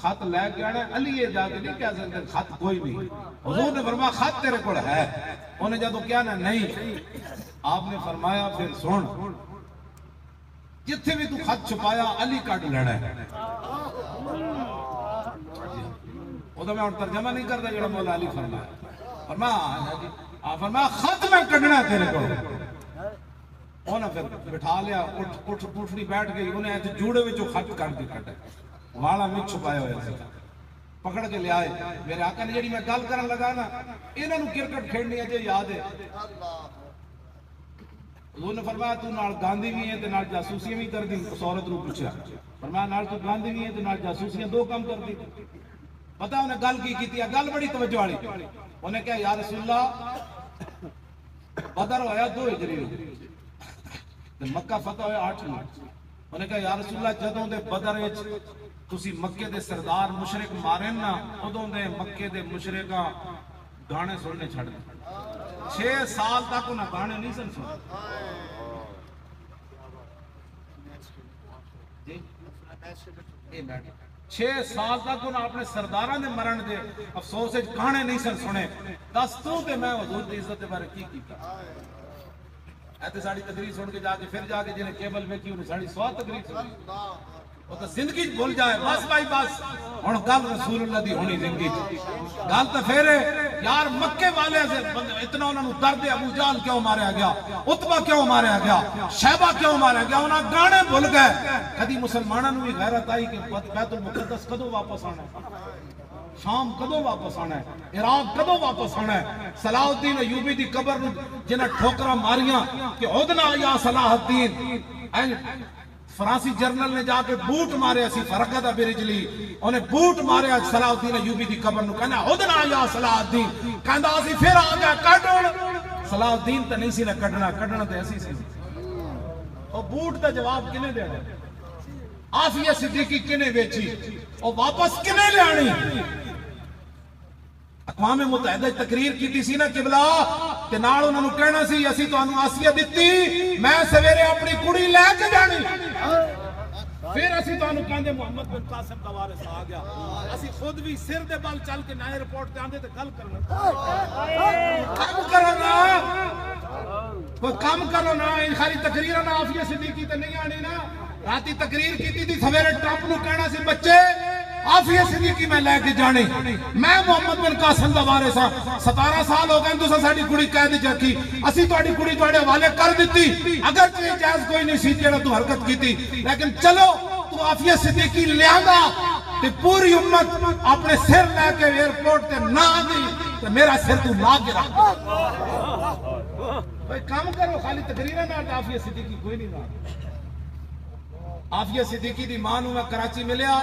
خط لے کے آنا. علی یہ جا کے نہیں کہہ سکتے خط کوئی نہیں. حضور نے فرمایا خط تیرے کو ہے. انہیں جدو کیا نا نہیں. آپ نے فرمایا پھر سن جتھے بھی تو خط چھپایا علی کٹ لینا ہے. وہ تو میں اور ترجمہ نہیں کرتا جڑا مولا علی فرمایا. فرمایا خط میں کٹنا تیرے کو. انہیں پھر بٹھا لیا. اٹھ پوٹھڑی بیٹھ گئی. انہیں ایسے جوڑے میں جو خط کٹ کے کٹے والا میں چھپایا ہوا تھا. پکڑ کے لے آئے. میرے آقا نے جڑی میں گل کرن لگا نا انہاں نوں کرکٹ کھیڈنی ہے یاد ہے. حضور نے فرمایا تو نال گاندھی بھی ہے تے نال جاسوسیاں بھی کر دی. اس عورت نوں پوچھا فرمایا نال تو گاندھی بھی ہے تے نال جاسوسیاں دو کام کر دی. پتہ انہیں گل کی کیتی ہے. گل بڑی توجہ والی. انہیں کہا یا رسول اللہ بدر ہویا 2 ہجری نوں مکہ فتح ہویا 8 نوں. انہیں کہا یا رسول اللہ جدوں دے بدر وچ تسی مکے دے سردار مشرک مارے نا ادوں دے مکے دے مشرکاں گانے سننے چھڑ دے. 6 سال تک انہاں گانے نہیں سن سنے. جی 6 سال تک انہاں اپنے سرداراں دے مرن دے افسوس وچ گانے نہیں سن سنے. دس تو تے میں حضور دی عزت دے بارے کی کیتا. ایتے ساڑی تقریر سن کے جا کے پھر جا کے جنہیں کیبل ویکھی انہیں ساڑی 100 تقریر سنی. وہ تو زندگی بھول جائے. بس بھائی بس ہن گل رسول اللہ دی ہونی زندگی. گل تو پھر یار مکے والے سے اتنا انہوں نے درد ابو جہل کیوں ماریا گیا, عتبہ کیوں ماریا گیا, شیبہ کیوں ماریا گیا. انہاں گانے بھول گئے. کدی مسلمانوں نے بھی غیرت آئی کہ بیت المقدس کدوں واپس آنا ہے, شام کدوں واپس آنا ہے, عراق کدوں واپس آنا ہے. صلاح الدین ایوبی دی قبر جنہیں ٹھوکرا ماریاں کہ عدنا یا صلاح الدین. فرانسی جرنل نے جا کے بوٹ مارے اسی فرقدہ برجلی. انہیں بوٹ مارے صلاح الدین ایوبی دی قبر نو. کہنا عدنا یا صلاح الدین. کہنا اسی پھر آ گیا کڈن. صلاح الدین تے نہیں سی نہ کڈنا, کڈنا تے اسی سی. اور بوٹ دا جواب کنے دینا. آفیہ صدیقی کنے بیچی اور واپس کنے لے آنی. اقوام متحدہ تقریر کیتی سی نا قبلہ تے نال انہاں نوں کہنا سی اسی تانوں آسیہ دتی میں سویرے اپنی کڑی لے کے جانی. پھر اسی تانوں کہندے محمد بن قاسم دا وارث آ گیا. اسی خود بھی سر دے بل چل کے نئے رپورٹ تے آندے تے گل کرنا. کم کرو نا, کوئی کم کرو نا. ان خالی تقریراں نا آفیہ صدیقی تے نہیں آنی نا. راتی تقریر کیتی تھی سویرے ٹرمپ نوں کہنا سی بچے آفیہ صدیقی میں لے کے جانے. میں محمد بن قاسم دا وارث ہاں. 17 سال ہو گئے تساں ساڈی کڑی قید وچ رکھی. اسی تہاڈی کڑی تہاڈے حوالے کر دتی. اگر کوئی جائز کوئی نہیں سی جڑا تو حرکت کیتی, لیکن چلو تو آفیہ صدیقی لیاندا تے پوری امت اپنے سر لے کے ایئرپورٹ تے نہ آندی تے میرا سر تو لا کے رکھ. بھائی کام کرو. خالی تقریراں نال آفیہ صدیقی کوئی نہیں نہ. آفیہ صدیقی دی ماں نوں میں کراچی ملیا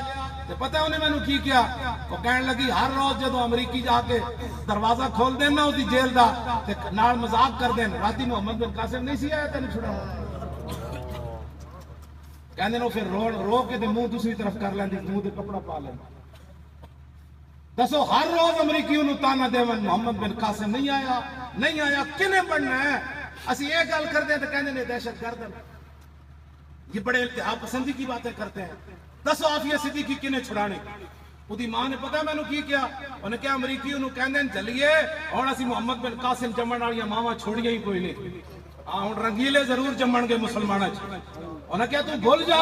تے پتہ انہیں میں نوں کی کیا. وہ کہن لگی ہر روز جدو امریکی جا کے دروازہ کھول دین نا اودی جیل دا تے نال مذاق کر دین راتی محمد بن قاسم نہیں سی آیا تینوں چھڑاؤں. کہندے نو پھر رو کے تے منہ دوسری طرف کر لیندی, منہ تے کپڑا پا لیندی. دسو ہر روز امریکی انہوں تانا دیون محمد بن قاسم نہیں آیا نہیں آیا. کنے بننا ہے. اسی یہ گل کر دیں تو کہندے نے دہشت گرد. یہ بڑے التہاب پسندی کی باتیں کرتے ہیں. دسو آفیہ صدیقی کنے چھڑانے. اودی ماں نے پتہ میں نو کی کیا. انہیں کیا امریکی انہوں کہندے ہیں چلیے اور اسی محمد بن قاسم جمن والیاں ماواں چھوڑیاں ہی کوئی نہیں. ہن رنگیلے ضرور جمن گے مسلماناں چ. انہیں کیا تو بھول جا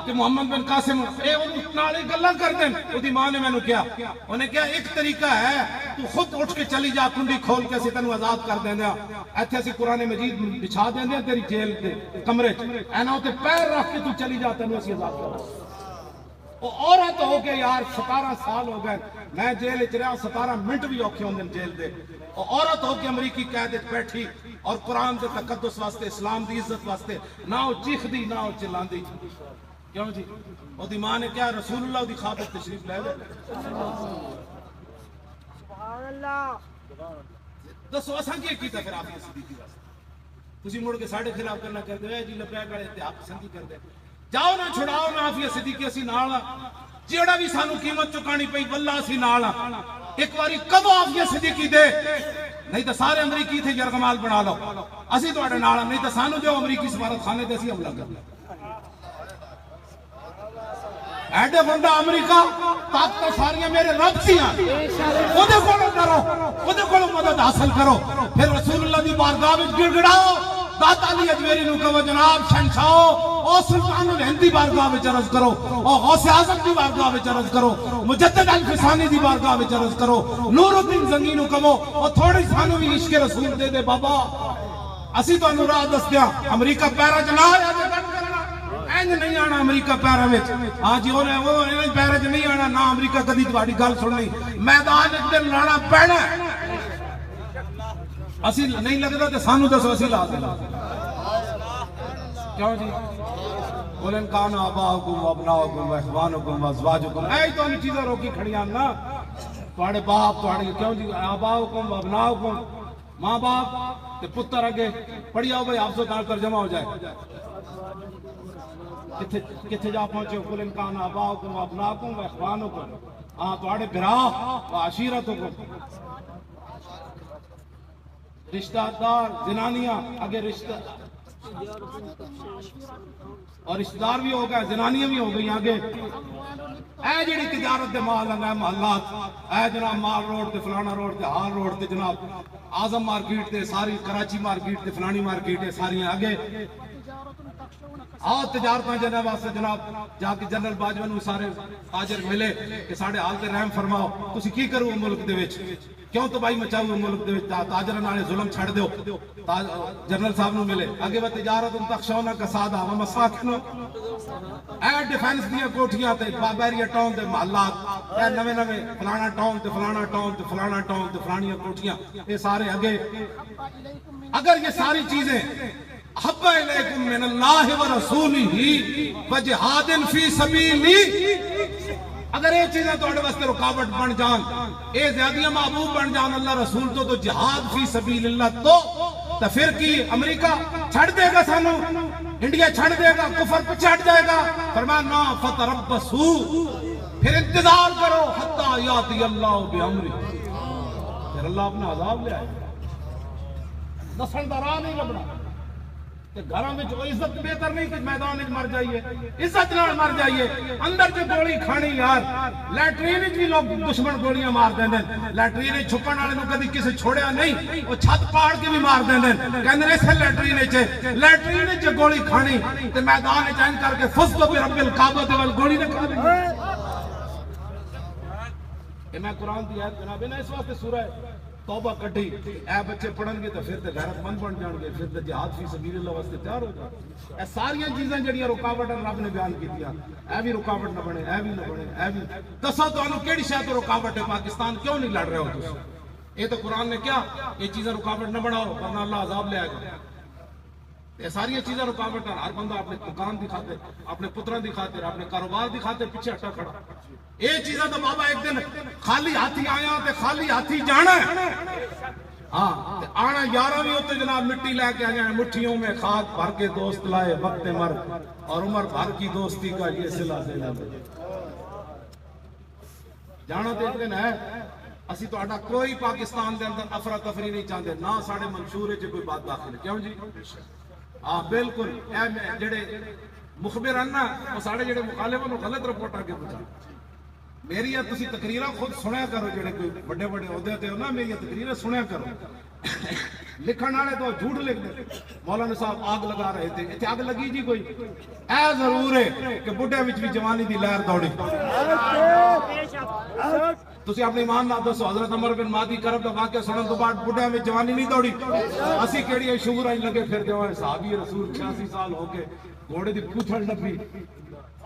کہ محمد بن قاسم اے نال گلاں کر دیں. اودی ماں نے میں نو کیا. انہیں کیا ایک طریقہ ہے تو خود اٹھ کے چلی جا کنڈی کھول کے اسی تینوں آزاد کر دیں دیا. ایتھے اسی قرآن مجید بچھا دیں دیا تیری جیل دے کمرے چ. اینا تے پیر رکھ کے تو چلی جا تینوں اسی آزاد کر دیں. وہ عورت ہو کے یار 17 سال ہو گئے میں جیل وچ رہا. 17 منٹ بھی اوکھے ہوندے جیل دے. وہ عورت ہو کے امریکی قید وچ بیٹھی اور قرآن دے تقدس واسطے اسلام دی عزت واسطے نہ وہ چیخدی نہ وہ چلاندی. کیوں جی اودی ماں نے کیا رسول اللہ دی خواب تشریف لے گئے. سبحان اللہ. دسو اساں کی کیتا پھر عافیہ صدیقی واسطے تسی مڑ کے ساڈے خلاف کرنا کہتے ہو جی لبیک والے اتحاد پسندی کردے جاؤ نہ چھڑاؤ نہ عافیہ صدیقی اسی نال جیڑا بھی سانو قیمت چکانی پئی واللہ اسی نال ایک باری کدو عافیہ صدیقی دے نہیں تو سارے امریکی تھے یرغمال بنا لو اسی تواڈے نال نہیں تو سانو جو امریکی سفارت خانے تے اسی حملہ کر ایڈے بندہ امریکہ طاقت ساریاں میرے رب سیاں اودے کولوں ڈرو اودے کولوں مدد حاصل کرو پھر رسول اللہ دی بارگاہ وچ گڑ گڑاؤ داتا علی اجمیری نو کہو جناب شہنشاہ او سلطان الہند دی بارگاہ وچ عرض کرو او غوث اعظم دی بارگاہ وچ عرض کرو مجدد الفسانی دی بارگاہ وچ عرض کرو نور الدین زنگی نو کہو او تھوڑی سانو بھی عشق رسول دے دے بابا اسی تانوں راہ دس دیاں امریکہ پیرا چ نہ آیا تے گل کرنا اینج نہیں آنا امریکہ پیرا وچ ہاں جی وہ پیرا چ نہیں آنا نہ امریکہ کدی تہاڈی گل سننی میدان ایک دن لڑنا پینا اسی نہیں لگتا تے سانو دسو اسی لا دینا کیوں جی قل کان آباؤکم وابناؤکم واخوانکم وازواجکم اے تو ان چیزاں روکی کھڑیاں نا تواڈے باپ تواڈے کیوں جی آباؤکم وابناؤکم ماں باپ تے پتر اگے پڑھی آؤ بھائی آپ سے کہاں ترجمہ ہو جائے کتھے جا پہنچے قل کان آباؤکم وابناؤکم واخوانکم ہاں تواڈے بھرا وعشیرتکم رشتہ دار زنانیاں اگے رشتہ اور رشتہ دار بھی ہو گئے زنانیاں بھی ہو گئی آگے اے جڑی تجارت دے مال ہیں محلات اے جناب مال روڈ تے فلانا روڈ تے ہال روڈ تے جناب اعظم مارکیٹ تے ساری کراچی مارکیٹ تے فلانی مارکیٹ تے ساری آگے آؤ تجارتاں جناب واسطے جناب جا کے جنرل باجوہ نو سارے تاجر ملے کہ ساڈے حال تے رحم فرماؤ تسی کی کرو ملک دے وچ کیوں تباہی مچاؤ ملک دے وچ تاجراں نال ظلم چھڑ دیو جنرل صاحب نو ملے اگے وہ تجارت تخشون کسادہ و مساکن اے ڈیفنس دیاں کوٹھیاں تے بابیریا ٹاؤن دے محلات اے نویں نویں فلانا ٹاؤن تے فلانا ٹاؤن تے فلانا ٹاؤن تے فلانیاں کوٹھیاں یہ سارے اگے اگر یہ ساری چیزیں حب الیکم من اللہ و رسولہ و جہاد فی سبیلی اگر یہ چیزیں تواڈے واسطے رکاوٹ بن جان اے زیادیاں محبوب بن جان اللہ رسول تو جہاد فی سبیل اللہ تو پھر کی امریکہ چھڑ دے گا سانو انڈیا چھڑ دے گا کفر پہ چھڑ جائے گا فرمایا نا فتربصوا پھر انتظار کرو حتی یاتی اللہ بامرہ پھر اللہ اپنا عذاب لے آئے دسن دا راہ نہیں لبنا کہ گھروں میں جو عزت بہتر نہیں کہ میدان میں مر جائیے عزت نال مر جائیے اندر جو گولی کھانی یار لیٹرین بھی لوگ دشمن گولیاں مار دیں لیٹرین چھپن والے نو کدی کسی چھوڑیا نہیں وہ چھت پاڑ کے بھی مار دیں کہندے نے اسے لیٹرین وچ گولی کھانی تے میدان وچ این کر کے فزت برب الکعبہ ول گولی نہ کھانی کہ میں قرآن دی آیت جناب نے اس واسطے سورہ توبہ کٹی اے بچے پڑھن گے تو پھر تے غیرت مند بن جان گے پھر تے جہاد فی سبیل اللہ واسطے تیار ہو جان اے ساری چیزاں جڑیاں رکاوٹ رب نے بیان کیتیاں اے بھی رکاوٹ نہ بنے اے بھی نہ بنے اے بھی دسو تانوں کیڑی شے تو رکاوٹ ہے پاکستان کیوں نہیں لڑ رہے ہو تسی یہ تو قرآن نے کیا یہ چیزیں رکاوٹ نہ بناؤ ورنہ اللہ عذاب لے آئے گا یہ ساری چیزیں رکاوٹ ہیں ہر بندہ اپنے دکان دی خاطر اپنے پتروں دی خاطر اپنے کاروبار دی خاطر پیچھے ہٹا کھڑا یہ چیزیں تو بابا ایک دن خالی ہاتھی آیا تے خالی ہاتھی جانا ہے ہاں آنا یارہ بھی ہوتے جناب مٹی لے کے آئے مٹھیوں میں خاک بھر کے دوست لائے وقت مر اور عمر بھر کی دوستی کا یہ صلہ دینا جانا تو ایک دن ہے اسی تو آڈا کوئی پاکستان دے اندر افراتفری نہیں چاہتے نہ ساڑھے منشور ہے کوئی بات داخل ہے کیوں جی ہاں بالکل جڑے مخبر ہیں نا وہ ساڑھے جڑے مخالفوں نے غلط رپورٹ آگے پہنچا میری تسی تقریرہ خود سنیا کرو جڑے کوئی بڑے بڑے عہدے تے ہو نا میری تقریرہ سنیا کرو لکھن والے تو جھوٹ لکھ دے مولانا صاحب آگ لگا رہے تھے اتنے آگ لگی جی کوئی اے ضرور ہے کہ بڈھے وچ بھی جوانی دی لہر دوڑی تسی اپنی ایمان نہ دسو حضرت عمر بن مہدی کرب دا واقعہ سنن تو بعد بڈھے وچ جوانی نہیں دوڑی اسی کیڑی شعور آئی لگے پھر دے ہوئے صحابی رسول 86 سال ہو کے گھوڑے دی پوچھڑ نپی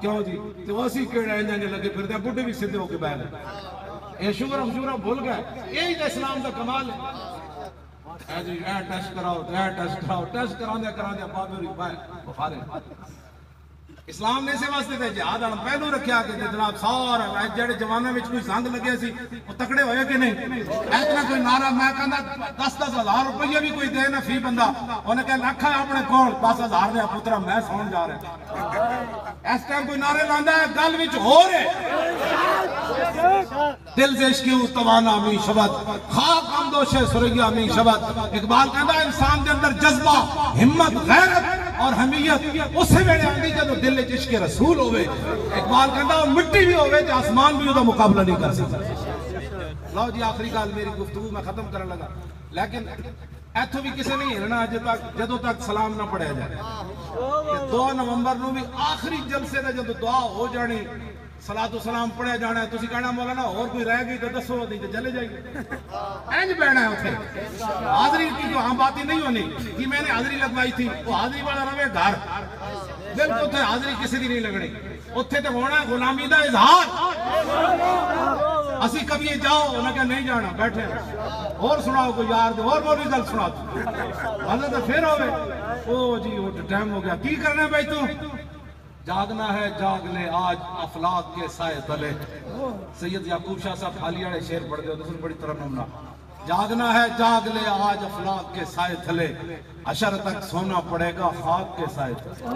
کیوں جی تو اسی کیڑے انجانے لگے پھر دے بڈھے بھی سیدھے ہو کے بیٹھ گئے یہ شعور مشورہ بھول گئے یہی تو اسلام دا کمال ہے اے جی اے ٹیسٹ کراؤ ٹیسٹ کراؤ ٹیسٹ کراندے بابر بھائی بخارے اسلام نے اسے واسطے تے جہاد والا پہلو رکھیا کہ جناب سارا جڑے جواناں وچ کوئی زنگ لگے سی وہ تکڑے ہوئے کہ نہیں اتنا کوئی نعرہ میں کہندا 10,000 روپیہ بھی کوئی دے نہ فی بندہ انہیں کہ لکھ ہے اپنے کول 10,000 دے پترا میں سون جا رہا اس ٹائم کوئی نعرے لاندا ہے گل وچ ہو رہے دل سے عشق توانا می شبد خاک ہمدوش سریا می شبد اقبال کہندا انسان دے اندر جذبہ ہمت غیرت اور حمیت اسے ویلے آندی جدوں دل وچ عشق رسول ہوے اقبال کہندا مٹی بھی ہوے تے آسمان بھی او دا مقابلہ نہیں کر سکتا لو جی آخری گل میری گفتگو میں ختم کرن لگا لیکن ایتھوں بھی کسی نہیں ہلنا جدوں تک سلام نہ پڑھیا جائے 2 نومبر نو بھی آخری جلسے دا جدوں دعا ہو جانی صلاۃ و سلام پڑھیا جانا ہے تسی کہنا مولانا اور کوئی رہ گئی تو دسو نہیں تو چلے جائیے اینج بیٹھنا ہے اوتھے حاضری کی جو عام بات ہی نہیں ہونی کہ میں نے حاضری لگوائی تھی وہ حاضری والا رہے گھر بالکل اوتھے حاضری کسی دی نہیں لگنی اوتھے تے ہونا ہے غلامی دا اظہار اسی کبھی جاؤ انہاں کہ نہیں جانا بیٹھے اور سناؤ کوئی یار دے اور مولی گل سنا حضرت تو پھر ہوئے او جی وہ ٹائم ہو گیا کی کرنا ہے بھائی تو جاگنا ہے جاگ لے آج افلاک کے سائے تلے سید یعقوب شاہ صاحب حالیہ نے شعر پڑھ دیا دوسرے بڑی ترنم نہ جاگنا ہے جاگ لے آج افلاک کے سائے تلے عشر تک سونا پڑے گا خاک کے سائے تلے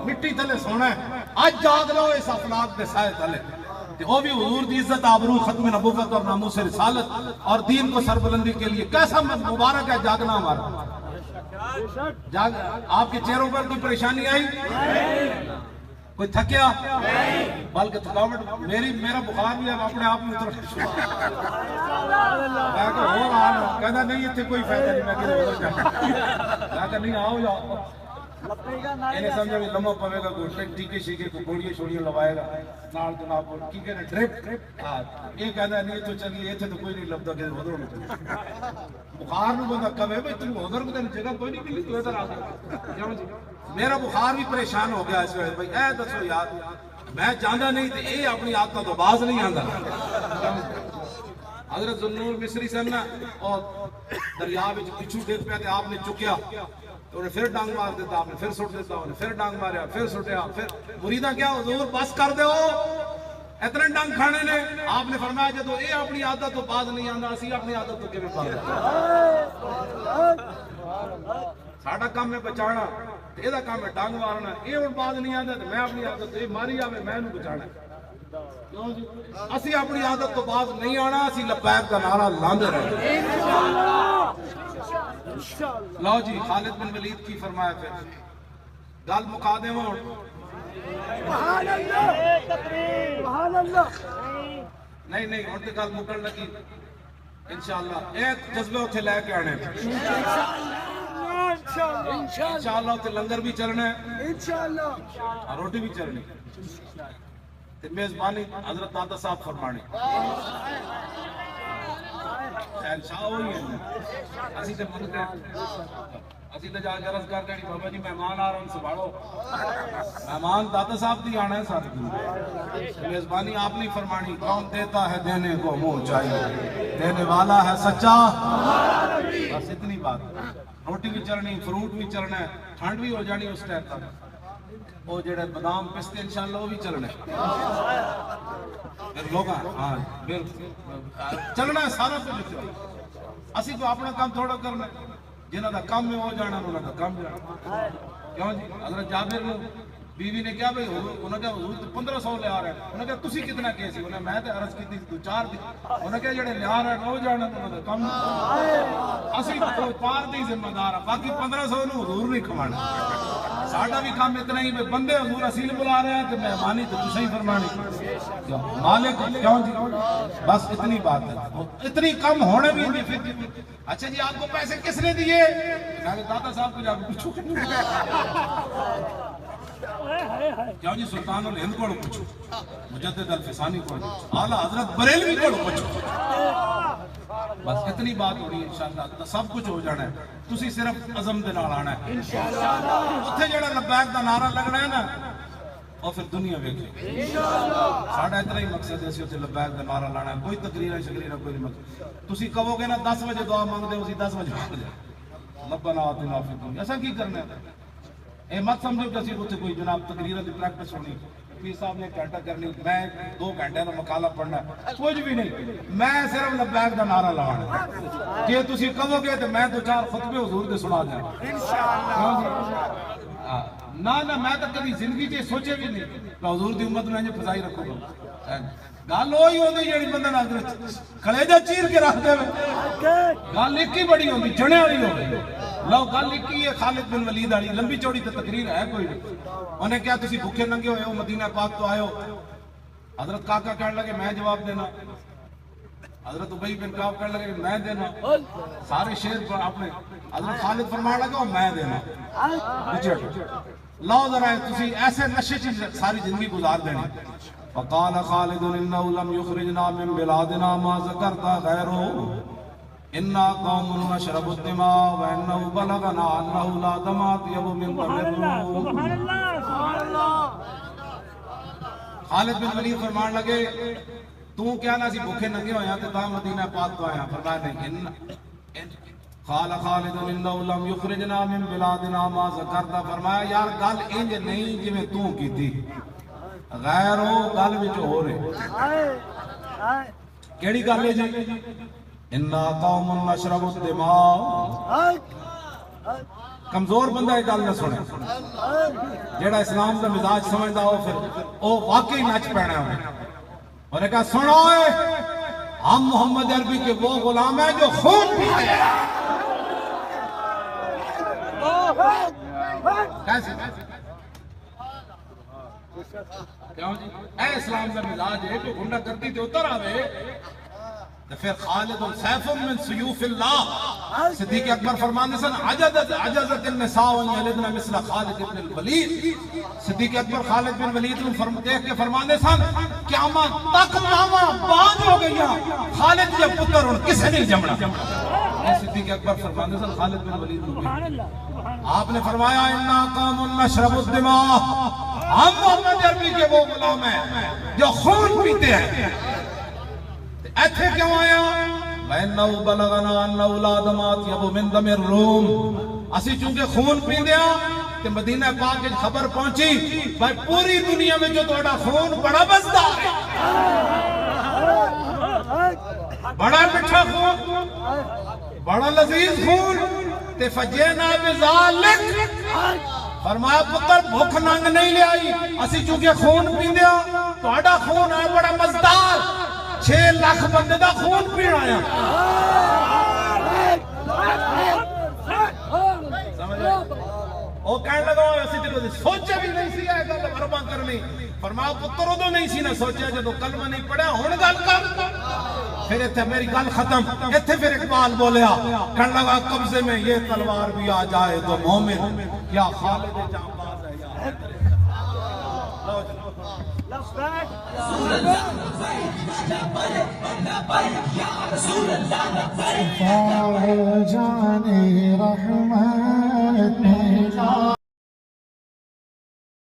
مٹی تلے سونا ہے آج جاگ لو اس افلاک کے سائے تلے وہ بھی حضور دی عزت آبرو ختم نبوت اور ناموس رسالت اور دین کو سربلندی کے لیے کیسا مبارک ہے جاگنا ہمارا آپ کے چہروں پر کوئی پریشانی آئی کوئی تھکیا بلکہ تھکاوٹ میرا بخار بھی اب اپنے آپ میں کہنا نہیں اتنے کوئی فائدہ نہیں میں کہا نہیں آؤ جاؤ انہیں سمجھا بھی لمحہ پوے گا کوئی ٹیکے شیکے کو گوڑیے شوڑیے لوائے گا نال جناب کی کہنا ڈرپ یہ کہنا نہیں تو چلیے ایتھے تو کوئی نہیں لبدا کہ ادھر میں بخار نو بندہ کہے بھائی تو ادھر کو تینوں جگہ کوئی نہیں ملی تو ادھر آ گیا میرا بخار بھی پریشان ہو گیا اس وقت بھائی اے دسو یار میں جاندا نہیں تے اے اپنی عادتوں تو باز نہیں آندا حضرت ذوالنور مصری سے نا اور دریا وچ پچھو ڈگ پیا تے آپ نے چکیا تو انہیں پھر ڈانگ مار دیتا آپ نے پھر سٹ دیتا انہیں پھر ڈانگ ماریا پھر سٹیا پھر مریدہ کیا حضور بس کر دے ہو اتنے ڈانگ کھانے نے آپ نے فرمایا جدو اے اپنی عادت تو باز نہیں آندا اسی اپنی عادت تو کیویں باز ساڈا کام ہے بچانا اے دا کام ہے ڈانگ مارنا اے ہن باز نہیں آندا تے میں اپنی عادت اے ماری آوے میں اینوں بچانا کیوں جی اسی اپنی عادت تو باز نہیں آنا اسی لبیک دا نعرہ لاندے رہنا لو جی خالد بن ولید کی فرمایا پھر گل مکا دے ہوں سبحان اللہ سبحان اللہ نہیں ہن تے گل مکن لگی انشاءاللہ ایک جذبے اوتھے لے کے آنے انشاءاللہ اوتھے لنگر بھی چلنا ہے انشاءاللہ روٹی بھی چلنی تے میزبانی حضرت دادا صاحب فرمانی شاہ ہوئی ہے اسی تے من کے اسی تے جا کے عرض کر دینی بابا جی مہمان آ رہے ہیں سنبھالو مہمان دادا صاحب دی آنا ہے ساتھ میزبانی آپ نہیں فرمانی کون دیتا ہے دینے کو منہ چاہیے دینے والا ہے سچا بس اتنی بات روٹی بھی چلنی فروٹ بھی چلنا ہے ٹھنڈ بھی ہو جانی اس ٹائم تک وہ جڑے بادام پستے انشاءاللہ وہ بھی چلنے پھر لوگ ہاں چلنا ہے سارا کچھ اسی تو اپنا کام تھوڑا کرنا جنہاں دا کام میں ہو جانا انہاں دا کام جانا کیوں جی حضرت جابر بیوی نے کیا بھئی انہوں نے کہا حضور 1500 لے آ رہے ہیں انہوں نے کہا تسی کتنا کیسی انہوں نے میں تے عرض کی تھی تو 4 دی انہوں نے کہا جڑے لے آ رہے ہیں وہ جانا انہوں نے کم اسی تو 4 دی ذمہ دار ہے باقی 1500 نو حضور نہیں کھوانا ساڈا بھی کام اتنا ہی بندے حضور اصیل بلا رہے ہیں کہ مہمانی تو تسی ہی فرمانی مالک کیوں جی بس اتنی بات ہے اتنی کم ہونے بھی نہیں پھر اچھا جی آپ کو پیسے کس نے دیے میں نے دادا صاحب کو جا کے پوچھو کیوں جی سلطان الہند کو پوچھو مجدد الفسانی کو اعلیٰ حضرت بریلوی کو پوچھو بس اتنی بات ہو رہی ہے انشاءاللہ سب کچھ ہو جانا ہے تسی صرف عزم دے نال آنا ہے اتھے جڑا لبیک دا نعرہ لگنا ہے نا اور پھر دنیا ویکھے ساڈا اتنا ہی مقصد ہے اتنے لبیک دا نعرہ لانا ہے کوئی تقریر شکریر کوئی نہیں مقصد تسی کہو گے نا 10 بجے دعا مانگ دے اسی 10 بجے مانگ دے ربنا آتنا فی الدنیا ایسا کی کرنا ہے اے مت سمجھو کہ اسی اتنے کوئی جناب تقریر کی پریکٹس ہونی پیر صاحب نے ایک گھنٹہ کرنی میں 2 گھنٹے کا مقالہ پڑھنا کچھ بھی نہیں میں صرف لبیک کا نعرہ لوانا جی تسی کہو گے تو میں 2-4 خطبے حضور دے سنا دیں نہ میں تو کبھی زندگی چ سوچے بھی نہیں کہ حضور دی امت میں فضائی رکھو گا گل وہی ہوتی جی بندے کلیجہ چیر کے رکھ دے گل ایک ہی بڑی ہوتی جنے والی ہو گئی لو گل ایک ہی ہے خالد بن ولید والی لمبی چوڑی تو تقریر ہے کوئی نہیں انہیں کیا تسی بھوکے ننگے ہوئے ہو مدینہ پاک تو آئے ہو حضرت کاکا کہنے لگے میں جواب دینا حضرت ابی بن کعب کہنے لگے میں دینا سارے شیر پر اپنے حضرت خالد فرمانے لگا میں دینا لو ذرا تسی ایسے نشے چیز ساری زندگی گزار دینی فقال خالد انه لم يخرجنا من بلادنا ما ذكرت غيره انا قوم نشرب الدماء وانه بلغنا انه لا دم اطيب من دم الروم خالد بن ولید فرمان لگے تو کیا نہ سی بھوکے ننگے ہویا تے تا مدینہ پاک تو آیا فرمایا نہیں قال خالد انه لم يخرجنا من بلادنا ما ذكرت فرمایا یار گل انج نہیں جویں تو کیتی غیر ہو گل وچ ہو رہے کیڑی گل ہے جی انا قوم نشرب الدماء کمزور بندہ یہ گل نہ سنے جیڑا اسلام کا مزاج سمجھدا ہو پھر او واقعی نچ پینا ہے اور نے کہا سنو ہم محمد عربی کے وہ غلام ہیں جو خون پیتے ہیں کیسے کیوں جی اے اسلام کا مزاج ہے کہ گنڈا کرتی تے اتر آوے تو پھر خالد سیف من سیوف اللہ صدیق اکبر فرمانے سن عجزت النساء یلدن مثل خالد بن الولید صدیق اکبر خالد بن ولید دیکھ کے فرمانے سن قیامت تک ماما باز ہو گئی خالد جب پتر ان کسے نہیں جمنا صدیق اکبر فرمانے سن خالد بن ولید آپ نے فرمایا انا قوم نشرب الدماء ہم محمد عربی کے وہ غلام ہیں جو خون پیتے ہیں ایتھے کیوں آیا وَإِنَّهُ بَلَغَنَا أَنَّهُ لَا دَمَ أَطْيَبُ مِن دَمِ الرُّومِ اسی چونکہ خون پیندیا تے مدینہ پاک وچ خبر پہنچی بھائی پوری دنیا میں جو تہاڈا خون بڑا بسدا ہے بڑا میٹھا خون بڑا لذیذ خون تے فجینا بذالک فرمایا پتر بھوک ننگ نہیں لے آئی اسی چونکہ خون پیندیا تہاڈا خون ہے بڑا مزدار 6 لاکھ بندے دا خون پین آیا وہ کہنے لگا اسی تے سوچے بھی نہیں سی ہے گل عرباں کرنی فرمایا پتر ادو نہیں سی نہ سوچیا جدوں کلمہ نہیں پڑھیا ہن گل کر پھر ایتھے میری گل ختم ایتھے پھر اقبال بولیا کہنے لگا قبضے میں یہ تلوار بھی آ جائے تو مومن یا خالد جانباز ہے یا جان رحمت